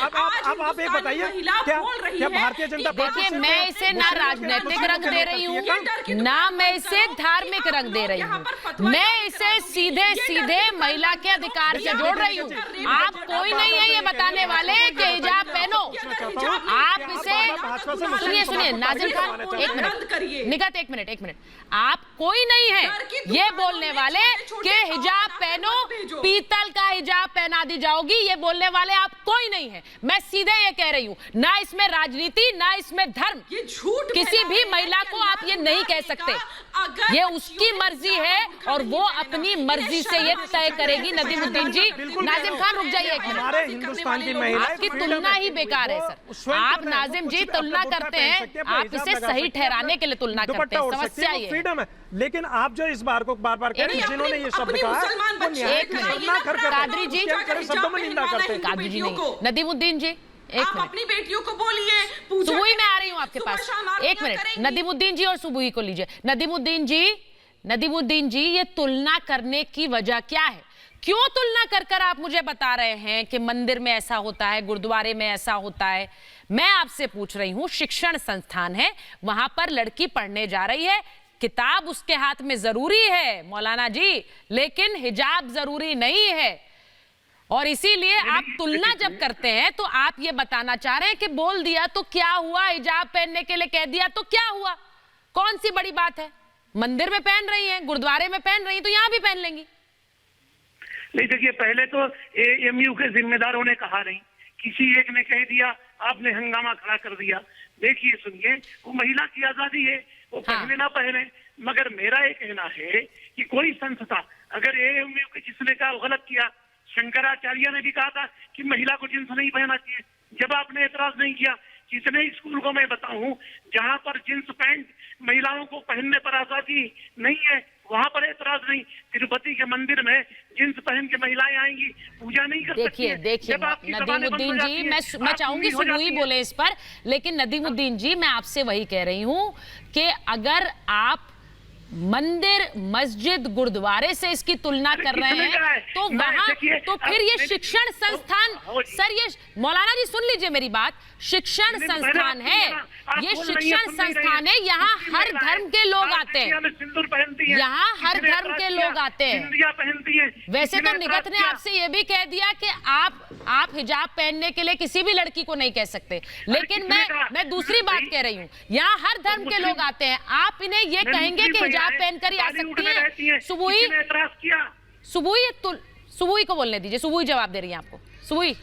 अब आप एक बताइए, क्या भारतीय जनता पार्टी? देखिए, मैं इसे ना राजनीतिक रंग दे रही हूँ, ना मैं इसे धार्मिक रंग दे रही हूँ, मैं इसे सीधे सीधे महिला के अधिकार से जोड़ रही हूँ। आप कोई नहीं है ये बताने वाले कि हिजाब पहनो। आप इसे सुनिए नाजिम खान, एक मिनट, निगत एक मिनट, आप कोई नहीं है ये बोलने वाले कि हिजाब पहनो, पीतल का हिजाब पहना दी जाओगी, ये बोलने वाले आप कोई नहीं है। मैं सीधे ये कह रही हूँ, ना इसमें राजनीति ना इसमें धर्म, किसी भी महिला को आप ये नहीं कह सकते। ये उसकी मर्जी है और वो अपनी मर्जी से ये तय करेगी। नदीमुद्दीन जी, नाजिम खान रुक जाइए एक मिनट। हमारे हिंदुस्तान की महिला, आपकी तुलना ही बेकार है सर। आप नाजिम जी तुलना करते हैं, आप इसे सही ठहराने के लिए तुलना करते हैं, समस्या ये फ्रीडम है। लेकिन आप जो इस बार को बार बार कह रहे हैं, जिन्होंने ये शब्द कहा, कादरी जी, कादरी जी नहीं, नदीमुद्दीन जी, आप अपनी बेटियों को बोलिए, सुबुही में आ रही हूँ आपके पास, एक मिनट। नदीमुद्दीन जी और सुबुही को लीजिए। नदीमुद्दीन जी, ये तुलना करने की वजह क्या है? क्यों तुलना कर आप मुझे बता रहे हैं कि मंदिर में ऐसा होता है, गुरुद्वारे में ऐसा होता है? मैं आपसे पूछ रही हूँ, शिक्षण संस्थान है, वहां पर लड़की पढ़ने जा रही है, किताब उसके हाथ में जरूरी है मौलाना जी, लेकिन हिजाब जरूरी नहीं है। और इसीलिए आप तुलना जब करते हैं तो आप ये बताना चाह रहे हैं कि बोल दिया तो क्या हुआ, हिजाब पहनने के लिए कह दिया तो क्या हुआ, कौन सी बड़ी बात है? मंदिर में पहन रही हैं, गुरुद्वारे में पहन रही हैं, तो यहां भी पहन लेंगी। नहीं, देखिए, पहले तो एएमयू के जिम्मेदारों ने कहा नहीं, किसी एक ने कह दिया, आपने हंगामा खड़ा कर दिया। देखिए, सुनिए, वो महिला की आजादी है, वो पहने ना पहने, मगर मेरा ये कहना है कि कोई संस्था अगर एएमयू के जिसने कहा गलत किया, शंकराचार्य ने भी कहा था कि महिला को जींस नहीं पहनना चाहिए, जब आपने एतराज नहीं किया। कितने स्कूल को मैं बताऊं जहां पर जींस पैंट महिलाओं को पहनने पर आजादी नहीं है, वहां पर एतराज नहीं। तिरुपति के मंदिर में जींस पहन के महिलाएं आएंगी, पूजा नहीं कर सकती। देखिए नदीमुद्दीन जी, मैं चाहूंगी सुबुही बोले इस पर, लेकिन नदीमुद्दीन जी, मैं आपसे वही कह रही हूं कि अगर आप मंदिर, मस्जिद, गुरुद्वारे से इसकी तुलना कर रहे हैं तो वहां तो फिर ये शिक्षण संस्थान, सर ये मौलाना जी सुन लीजिए मेरी बात, शिक्षण संस्थान है, ये शिक्षण संस्थान है, यहाँ हर धर्म के लोग आते हैं, यहाँ हर धर्म के लोग आते हैं। वैसे तो निगत ने आपसे ये भी कह दिया कि आप हिजाब पहनने के लिए किसी भी लड़की को नहीं कह सकते, लेकिन मैं दूसरी बात कह रही हूँ, यहाँ हर धर्म के लोग आते हैं, आप इन्हें ये कहेंगे कि हिजाब पहनकर ही आ सकती है? सुबुही को बोलने दीजिए, सुबुही जवाब दे रही है आपको। सुबुही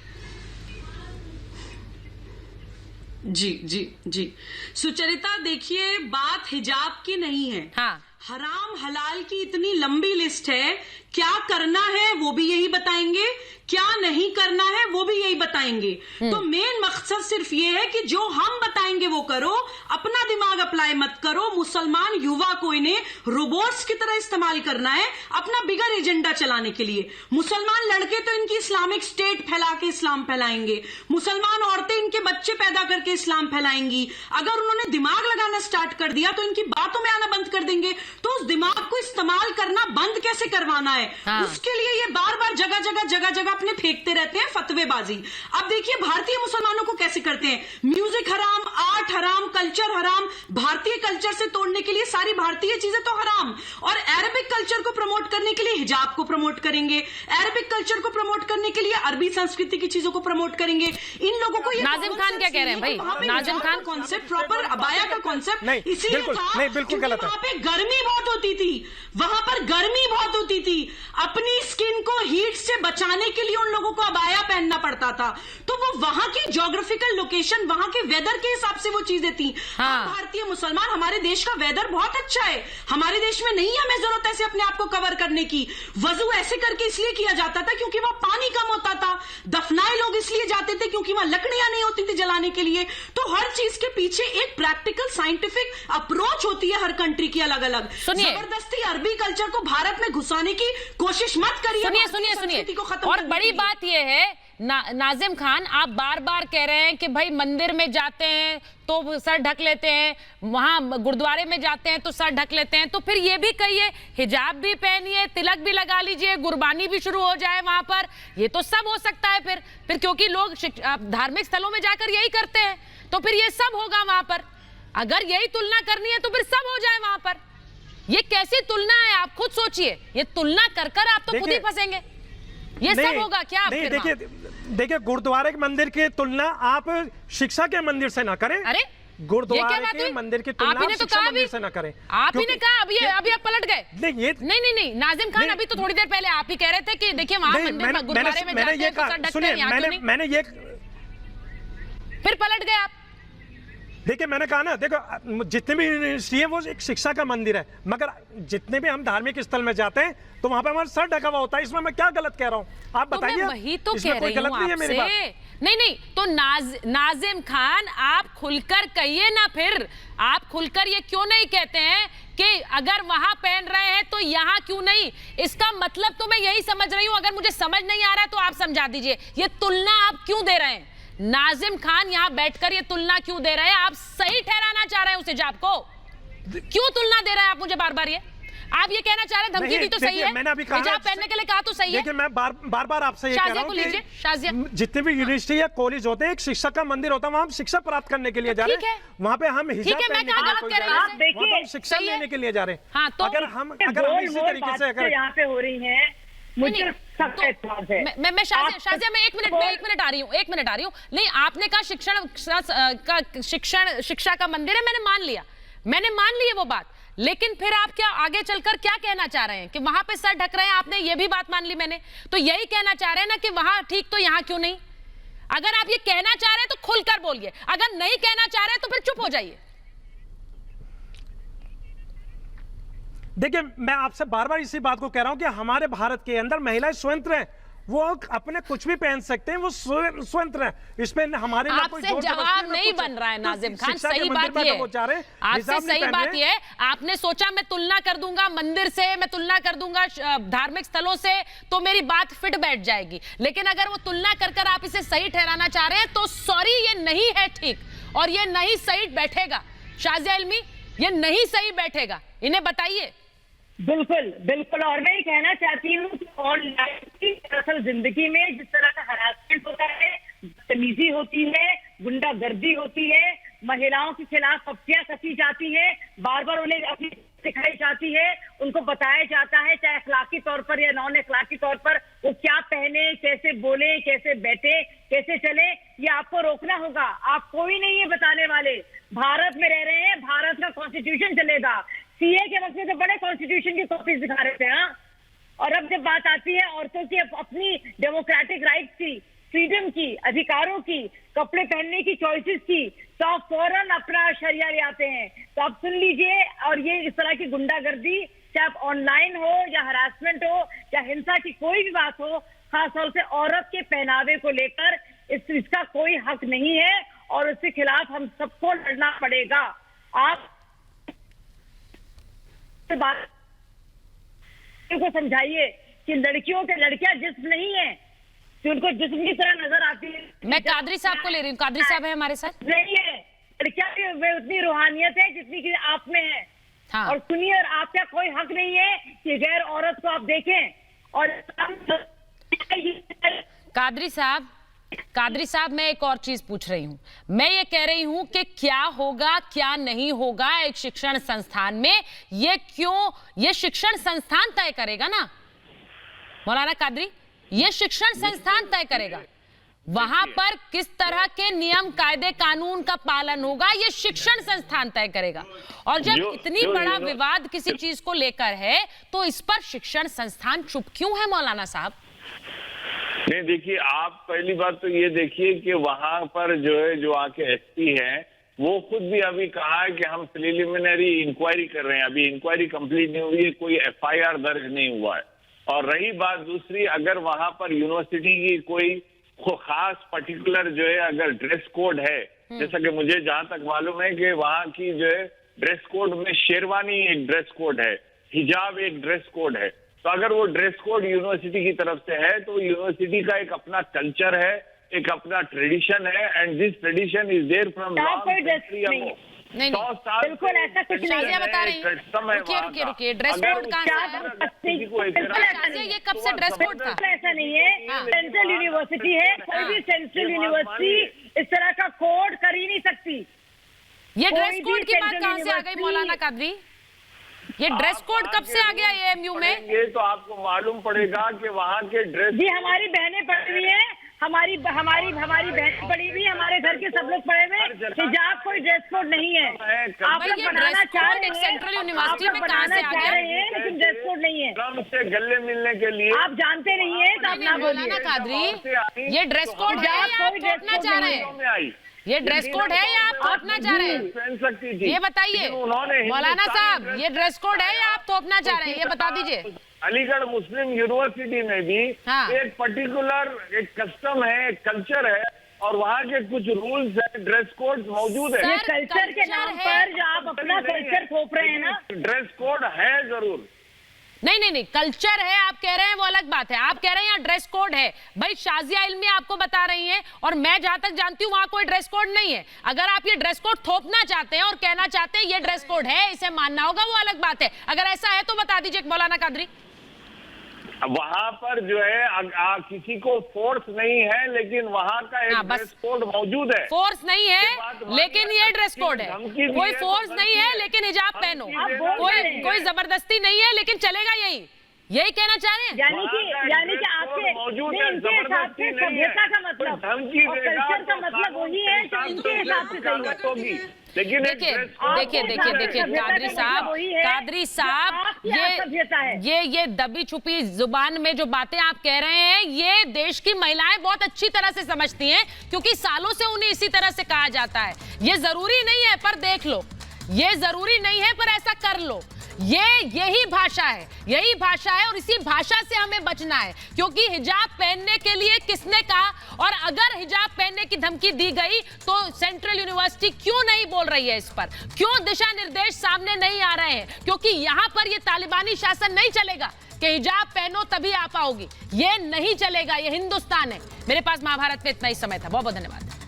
जी सुचरिता, देखिए, बात हिजाब की नहीं है। हाँ, हराम हलाल की इतनी लंबी लिस्ट है, क्या करना है वो भी यही बताएंगे, क्या नहीं करना है वो भी यही बताएंगे। तो मेन मकसद सिर्फ ये है कि जो हम बताएंगे वो करो, अपना दिमाग अप्लाई मत करो। मुसलमान युवा को इन्हें रोबोट्स की तरह इस्तेमाल करना है अपना बिगर एजेंडा चलाने के लिए। मुसलमान लड़के तो इनकी इस्लामिक स्टेट फैला के इस्लाम फैलाएंगे, मुसलमान औरतें इनके बच्चे पैदा करके इस्लाम फैलाएंगी। अगर उन्होंने दिमाग लगाना स्टार्ट कर दिया तो इनकी बातों में आना बंद कर देंगे। तो उस दिमाग को इस्तेमाल करना बंद कैसे करवाना है, उसके लिए ये बार बार जगह जगह जगह अपने फेंकते रहते हैं फतवेबाजी। अब देखिए भारतीय मुसलमानों को कैसे करते हैं, म्यूजिक हराम, आर्ट हराम, कल्चर हराम, भारतीय कल्चर से तोड़ने के लिए सारी भारतीय चीजें तो हराम, और अरबिक कल्चर को प्रमोट करने के लिए हिजाब को प्रमोट करेंगे, अरबिक कल्चर को प्रमोट करने के लिए अरबी संस्कृति की चीजों को प्रमोट करेंगे। इन लोगों को नाजिम खान क्या कह रहे हैं भाई? Nazim Khan concept, proper abaya का कॉन्सेप्ट इसलिए नहीं, बिल्कुल गलत है। वहां पे गर्मी बहुत होती थी, वहां पर गर्मी बहुत होती थी, अपनी स्किन को हीट से बचाने के लिए उन लोगों को अबाया पहनना पड़ता था, तो वो वहां की ज्योग्राफिकल लोकेशन, वहां के वेदर के हिसाब से वो चीजें थी। हाँ। भारतीय मुसलमान, हमारे देश का वेदर बहुत अच्छा है, हमारे देश में नहीं हमें जरूरत ऐसे अपने आप को कवर करने की। वजू ऐसे करके इसलिए किया जाता था क्योंकि वहां पानी कम होता था, दफनाए लोग इसलिए जाते थे क्योंकि वहां लकड़ियां नहीं होती थी जलाने के लिए। तो हर चीज के पीछे एक प्रैक्टिकल साइंटिफिक अप्रोच होती है हर कंट्री की अलग अलग। जबरदस्ती अरबी कल्चर को भारत में घुसाने की कोशिश मत करिए। सुनिए और बड़ी बात यह है नाजिम खान, आप बार बार कह रहे हैं कि भाई मंदिर में जाते हैं तो सर ढक लेते हैं, वहां गुरुद्वारे में जाते हैं तो सर ढक लेते हैं, तो फिर ये भी कहिए हिजाब भी पहनिए, तिलक भी लगा लीजिए, गुरबानी भी शुरू हो जाए वहां पर, ये तो सब हो सकता है फिर क्योंकि लोग धार्मिक स्थलों में जाकर यही करते हैं, तो फिर ये सब होगा वहां पर। अगर यही तुलना करनी है तो फिर सब हो जाए वहां पर। ये कैसी तुलना है, आप खुद सोचिए, ये तुलना कर आप तो खुद ही फंसेंगे। ये सब होगा क्या? देखिए गुरुद्वारे के मंदिर की तुलना आप शिक्षा के मंदिर से ना करें। अरे गुरुद्वारे के मंदिर की तुलना आप शिक्षा मंदिर से ना करें। आप ही ने कहा, अभी आप पलट गए। नहीं नाजिम खान, अभी तो थोड़ी देर पहले आप ही कह रहे थे कि देखिए वहां मंदिर गुरुद्वारे में जाते हैं तो सर ढकते हैं, यहाँ क्यों नहीं? मैंने ये फिर पलट गए आप। देखिए मैंने कहा ना, देखो जितने भी यूनिवर्सिटी है वो एक शिक्षा का मंदिर है, मगर जितने भी हम धार्मिक स्थल में जाते हैं तो वहां पे हमारा सर ढका हुआ होता है। इसमें मैं क्या गलत कह रहा हूँ, आप बताइए। तो वही तो कह रही हूँ आपसे। नहीं तो नाजिम खान आप खुलकर कहिए ना, फिर आप खुलकर ये क्यों नहीं कहते हैं कि अगर वहां पहन रहे हैं तो यहाँ क्यों नहीं? इसका मतलब तो मैं यही समझ रही हूँ, अगर मुझे समझ नहीं आ रहा है तो आप समझा दीजिए। ये तुलना आप क्यों दे रहे हैं? नाजिम खान यहाँ बैठकर ये तुलना क्यों दे रहे हैं? आप सही ठहराना चाह रहे हैं उस हिजाब को, क्यों तुलना दे रहे हैं आप मुझे बार बार? ये आप ये कहना चाह रहे हैं धमकी दी तो सही है, मैंने अभी कहा हिजाब पहनने के लिए कहा तो सही है। देखिए मैं बार आपसे ये कह रहा हूं कि जितने भी यूनिवर्सिटी या कॉलेज होते हैं एक शिक्षा का मंदिर होता है, वहां हम शिक्षा प्राप्त करने के लिए जा रहे हैं, वहां पे हम हिजाब शिक्षा लेने के लिए जा रहे हैं। अगर हम इसी तरीके से अगर यहाँ पे हो रही है, मुझे मैं शाजिया में एक मिनट आ रही हूँ। नहीं, आपने कहा शिक्षा का मंदिर है, मैंने मान लिया वो बात, लेकिन फिर आप क्या आगे चलकर क्या कहना चाह रहे हैं कि वहां पे सर ढक रहे हैं? आपने ये भी बात मान ली मैंने, तो यही कहना चाह रहे हैं ना कि वहां ठीक तो यहाँ क्यों नहीं? अगर आप ये कहना चाह रहे हैं तो खुलकर बोलिए, अगर नहीं कहना चाह रहे हैं तो फिर चुप हो जाइए। देखिए मैं आपसे बार बार इसी बात को कह रहा हूं कि हमारे भारत के अंदर महिलाएं स्वतंत्र हैं, वो अपने कुछ भी पहन सकते हैं, वो स्वतंत्र हैं, इसमें हमारे आपसे जवाब नहीं बन रहा है नाजिम खान। सही बात ये आपसे सही बात ये है, आपने सोचा मैं तुलना कर दूंगा मंदिर से, मैं तुलना कर दूंगा धार्मिक स्थलों से तो मेरी बात फिट बैठ जाएगी, लेकिन अगर वो तुलना कर आप इसे सही ठहराना चाह रहे हैं तो सॉरी, ये नहीं है ठीक और ये नहीं सही बैठेगा। शाजिया इल्मी, ये नहीं सही बैठेगा, इन्हें बताइए। बिल्कुल और मैं ये कहना चाहती हूँ कि ऑनलाइन की दरअसल जिंदगी में जिस तरह का हरासमेंट होता है, बदतमीजी होती है, गुंडागर्दी होती है, महिलाओं के खिलाफ पक्षियां कसी जाती है, बार बार उन्हें अपनी सिखाई जाती है, उनको बताया जाता है चाहे अखलाकी तौर पर या नॉन अखलाकी तौर पर वो क्या पहने, कैसे बोले, कैसे बैठे, कैसे चले, ये आपको रोकना होगा। आप कोई नहीं है बताने वाले, भारत में रह रहे हैं, भारत का कॉन्स्टिट्यूशन चलेगा। सीए के वक्त में तो बड़े कॉन्स्टिट्यूशन की कॉपीज दिखा रहे थे, हाँ, और अब जब बात आती है औरतों की अपनी डेमोक्रेटिक राइट्स की, फ्रीडम की, अधिकारों की, कपड़े पहनने की चॉइसेस की, तो आप फौरन अपना शरिया ले आते हैं। तो आप सुन लीजिए, और ये इस तरह की गुंडागर्दी चाहे आप ऑनलाइन हो या हरासमेंट हो या हिंसा की कोई भी बात हो, खासतौर से औरत के पहनावे को लेकर इसका कोई हक नहीं है और उसके खिलाफ हम सबको लड़ना पड़ेगा। आप बात को समझाइए कि लड़कियां जिस्म नहीं है कि उनको जिस्म की तरह नजर आती है। मैं कादरी साहब को ले रही हूँ, कादरी साहब है हमारे साथ। नहीं है, लड़कियां में उतनी रूहानियत है जितनी कि आप में है। हाँ। और सुनिए, आपका कोई हक नहीं है कि गैर औरत को आप देखें और कादरी साहब, मैं एक और चीज पूछ रही हूं। मैं ये कह रही हूं कि क्या होगा क्या नहीं होगा एक शिक्षण संस्थान में, ये शिक्षण संस्थान तय करेगा ना मौलाना कादरी, ये शिक्षण संस्थान तय करेगा। वहां पर किस तरह के नियम कायदे कानून का पालन होगा ये शिक्षण संस्थान तय करेगा। और जब इतनी बड़ा विवाद किसी चीज को लेकर है तो इस पर शिक्षण संस्थान चुप क्यों है मौलाना साहब? नहीं, देखिए, आप पहली बात तो ये देखिए कि वहां पर जो आके एसपी है वो खुद भी अभी कहा है कि हम प्रिलिमिनरी इंक्वायरी कर रहे हैं, अभी इंक्वायरी कंप्लीट नहीं हुई है, कोई एफआईआर दर्ज नहीं हुआ है। और रही बात दूसरी, अगर वहां पर यूनिवर्सिटी की कोई खास पर्टिकुलर अगर ड्रेस कोड है, जैसा कि मुझे जहां तक मालूम है कि वहां की ड्रेस कोड में शेरवानी एक ड्रेस कोड है, हिजाब एक ड्रेस कोड है, तो अगर वो ड्रेस कोड यूनिवर्सिटी की तरफ से है तो यूनिवर्सिटी का एक अपना कल्चर है, एक अपना ट्रेडिशन है, and this tradition is there from नहीं, बिल्कुल ऐसा कुछ नहीं है। बता रही हूँ, रुकिए, ड्रेस कोड कहाँ से? ये कब से ड्रेस कोड था? ऐसा नहीं है, सेंट्रल यूनिवर्सिटी है, कोई भी सेंट्रल यूनिवर्सिटी इस तरह का कोड कर ही नहीं सकती। ये ड्रेस कोड की बात कहाँ से आ गई मौलाना कादरी? ये ड्रेस कोड कब से आ गया एएमयू में? ये तो आपको मालूम पड़ेगा कि वहाँ के ड्रेस जी, हमारी बहनें पढ़ी हुई है, हमारी बहन पढ़ी हुई, हमारे घर के सब लोग पढ़े हुए, हिजाब कोई ड्रेस कोड नहीं है। आप लोग बनाना चाह रहे हैं, सेंट्रल यूनिवर्सिटी में कहाँ से आ गया? लेकिन ड्रेस कोड नहीं है। से गले मिलने के लिए आप जानते नहीं है तो आप ना बोलिए। कादरी, ये ड्रेस कोड है या आप थोपना चाह रहे हैं? ये ड्रेस कोड है या आप थोपना चाह रहे हैं? पहन सकती थी, ये बताइए मौलाना साहब, ये ड्रेस कोड है या आप थोपना चाह रहे हैं? ये बता दीजिए। अलीगढ़ मुस्लिम यूनिवर्सिटी में भी एक पर्टिकुलर एक कस्टम है, एक कल्चर है, और वहाँ के कुछ रूल्स है, ड्रेस कोड मौजूद है। कल्चर के नाम पर जो आप अपना कल्चर थोप रहे हैं ना, ड्रेस कोड है जरूर। नहीं, कल्चर है आप कह रहे हैं वो अलग बात है। आप कह रहे हैं यहाँ ड्रेस कोड है। भाई शाजिया इल्मी आपको बता रही हैं और मैं जहां तक जानती हूँ वहां कोई ड्रेस कोड नहीं है। अगर आप ये ड्रेस कोड थोपना चाहते हैं और कहना चाहते हैं ये ड्रेस कोड है, इसे मानना होगा, वो अलग बात है। अगर ऐसा है तो बता दीजिए मौलाना कादरी। वहां पर किसी को फोर्स नहीं है, लेकिन वहां का एक ड्रेस कोड मौजूद है। फोर्स नहीं है लेकिन ये ड्रेस कोड है। कोई फोर्स नहीं है लेकिन हिजाब पहनो, कोई जबरदस्ती नहीं है लेकिन चलेगा यही कहना चाह रहे हैं? यानी कि आपके इनके हिसाब से सभ्यता का मतलब और कल्चर का मतलब वही है जो इनके हिसाब से सही होगी। लेकिन देखिए कादरी साहब ये दबी छुपी जुबान में जो बातें आप कह रहे हैं ये देश की महिलाएं बहुत अच्छी तरह से समझती हैं, क्योंकि सालों से उन्हें इसी तरह से कहा जाता है। ये जरूरी नहीं है पर देख लो, ये जरूरी नहीं है पर ऐसा कर लो। यही भाषा है और इसी भाषा से हमें बचना है, क्योंकि हिजाब पहनने के लिए किसने कहा, और अगर हिजाब पहनने की धमकी दी गई तो सेंट्रल यूनिवर्सिटी क्यों नहीं बोल रही है इस पर? क्यों दिशा निर्देश सामने नहीं आ रहे हैं? क्योंकि यहां पर ये तालिबानी शासन नहीं चलेगा कि हिजाब पहनो तभी आ पाओगी। ये नहीं चलेगा, ये हिंदुस्तान है। मेरे पास महाभारत में इतना ही समय था। बहुत बहुत धन्यवाद।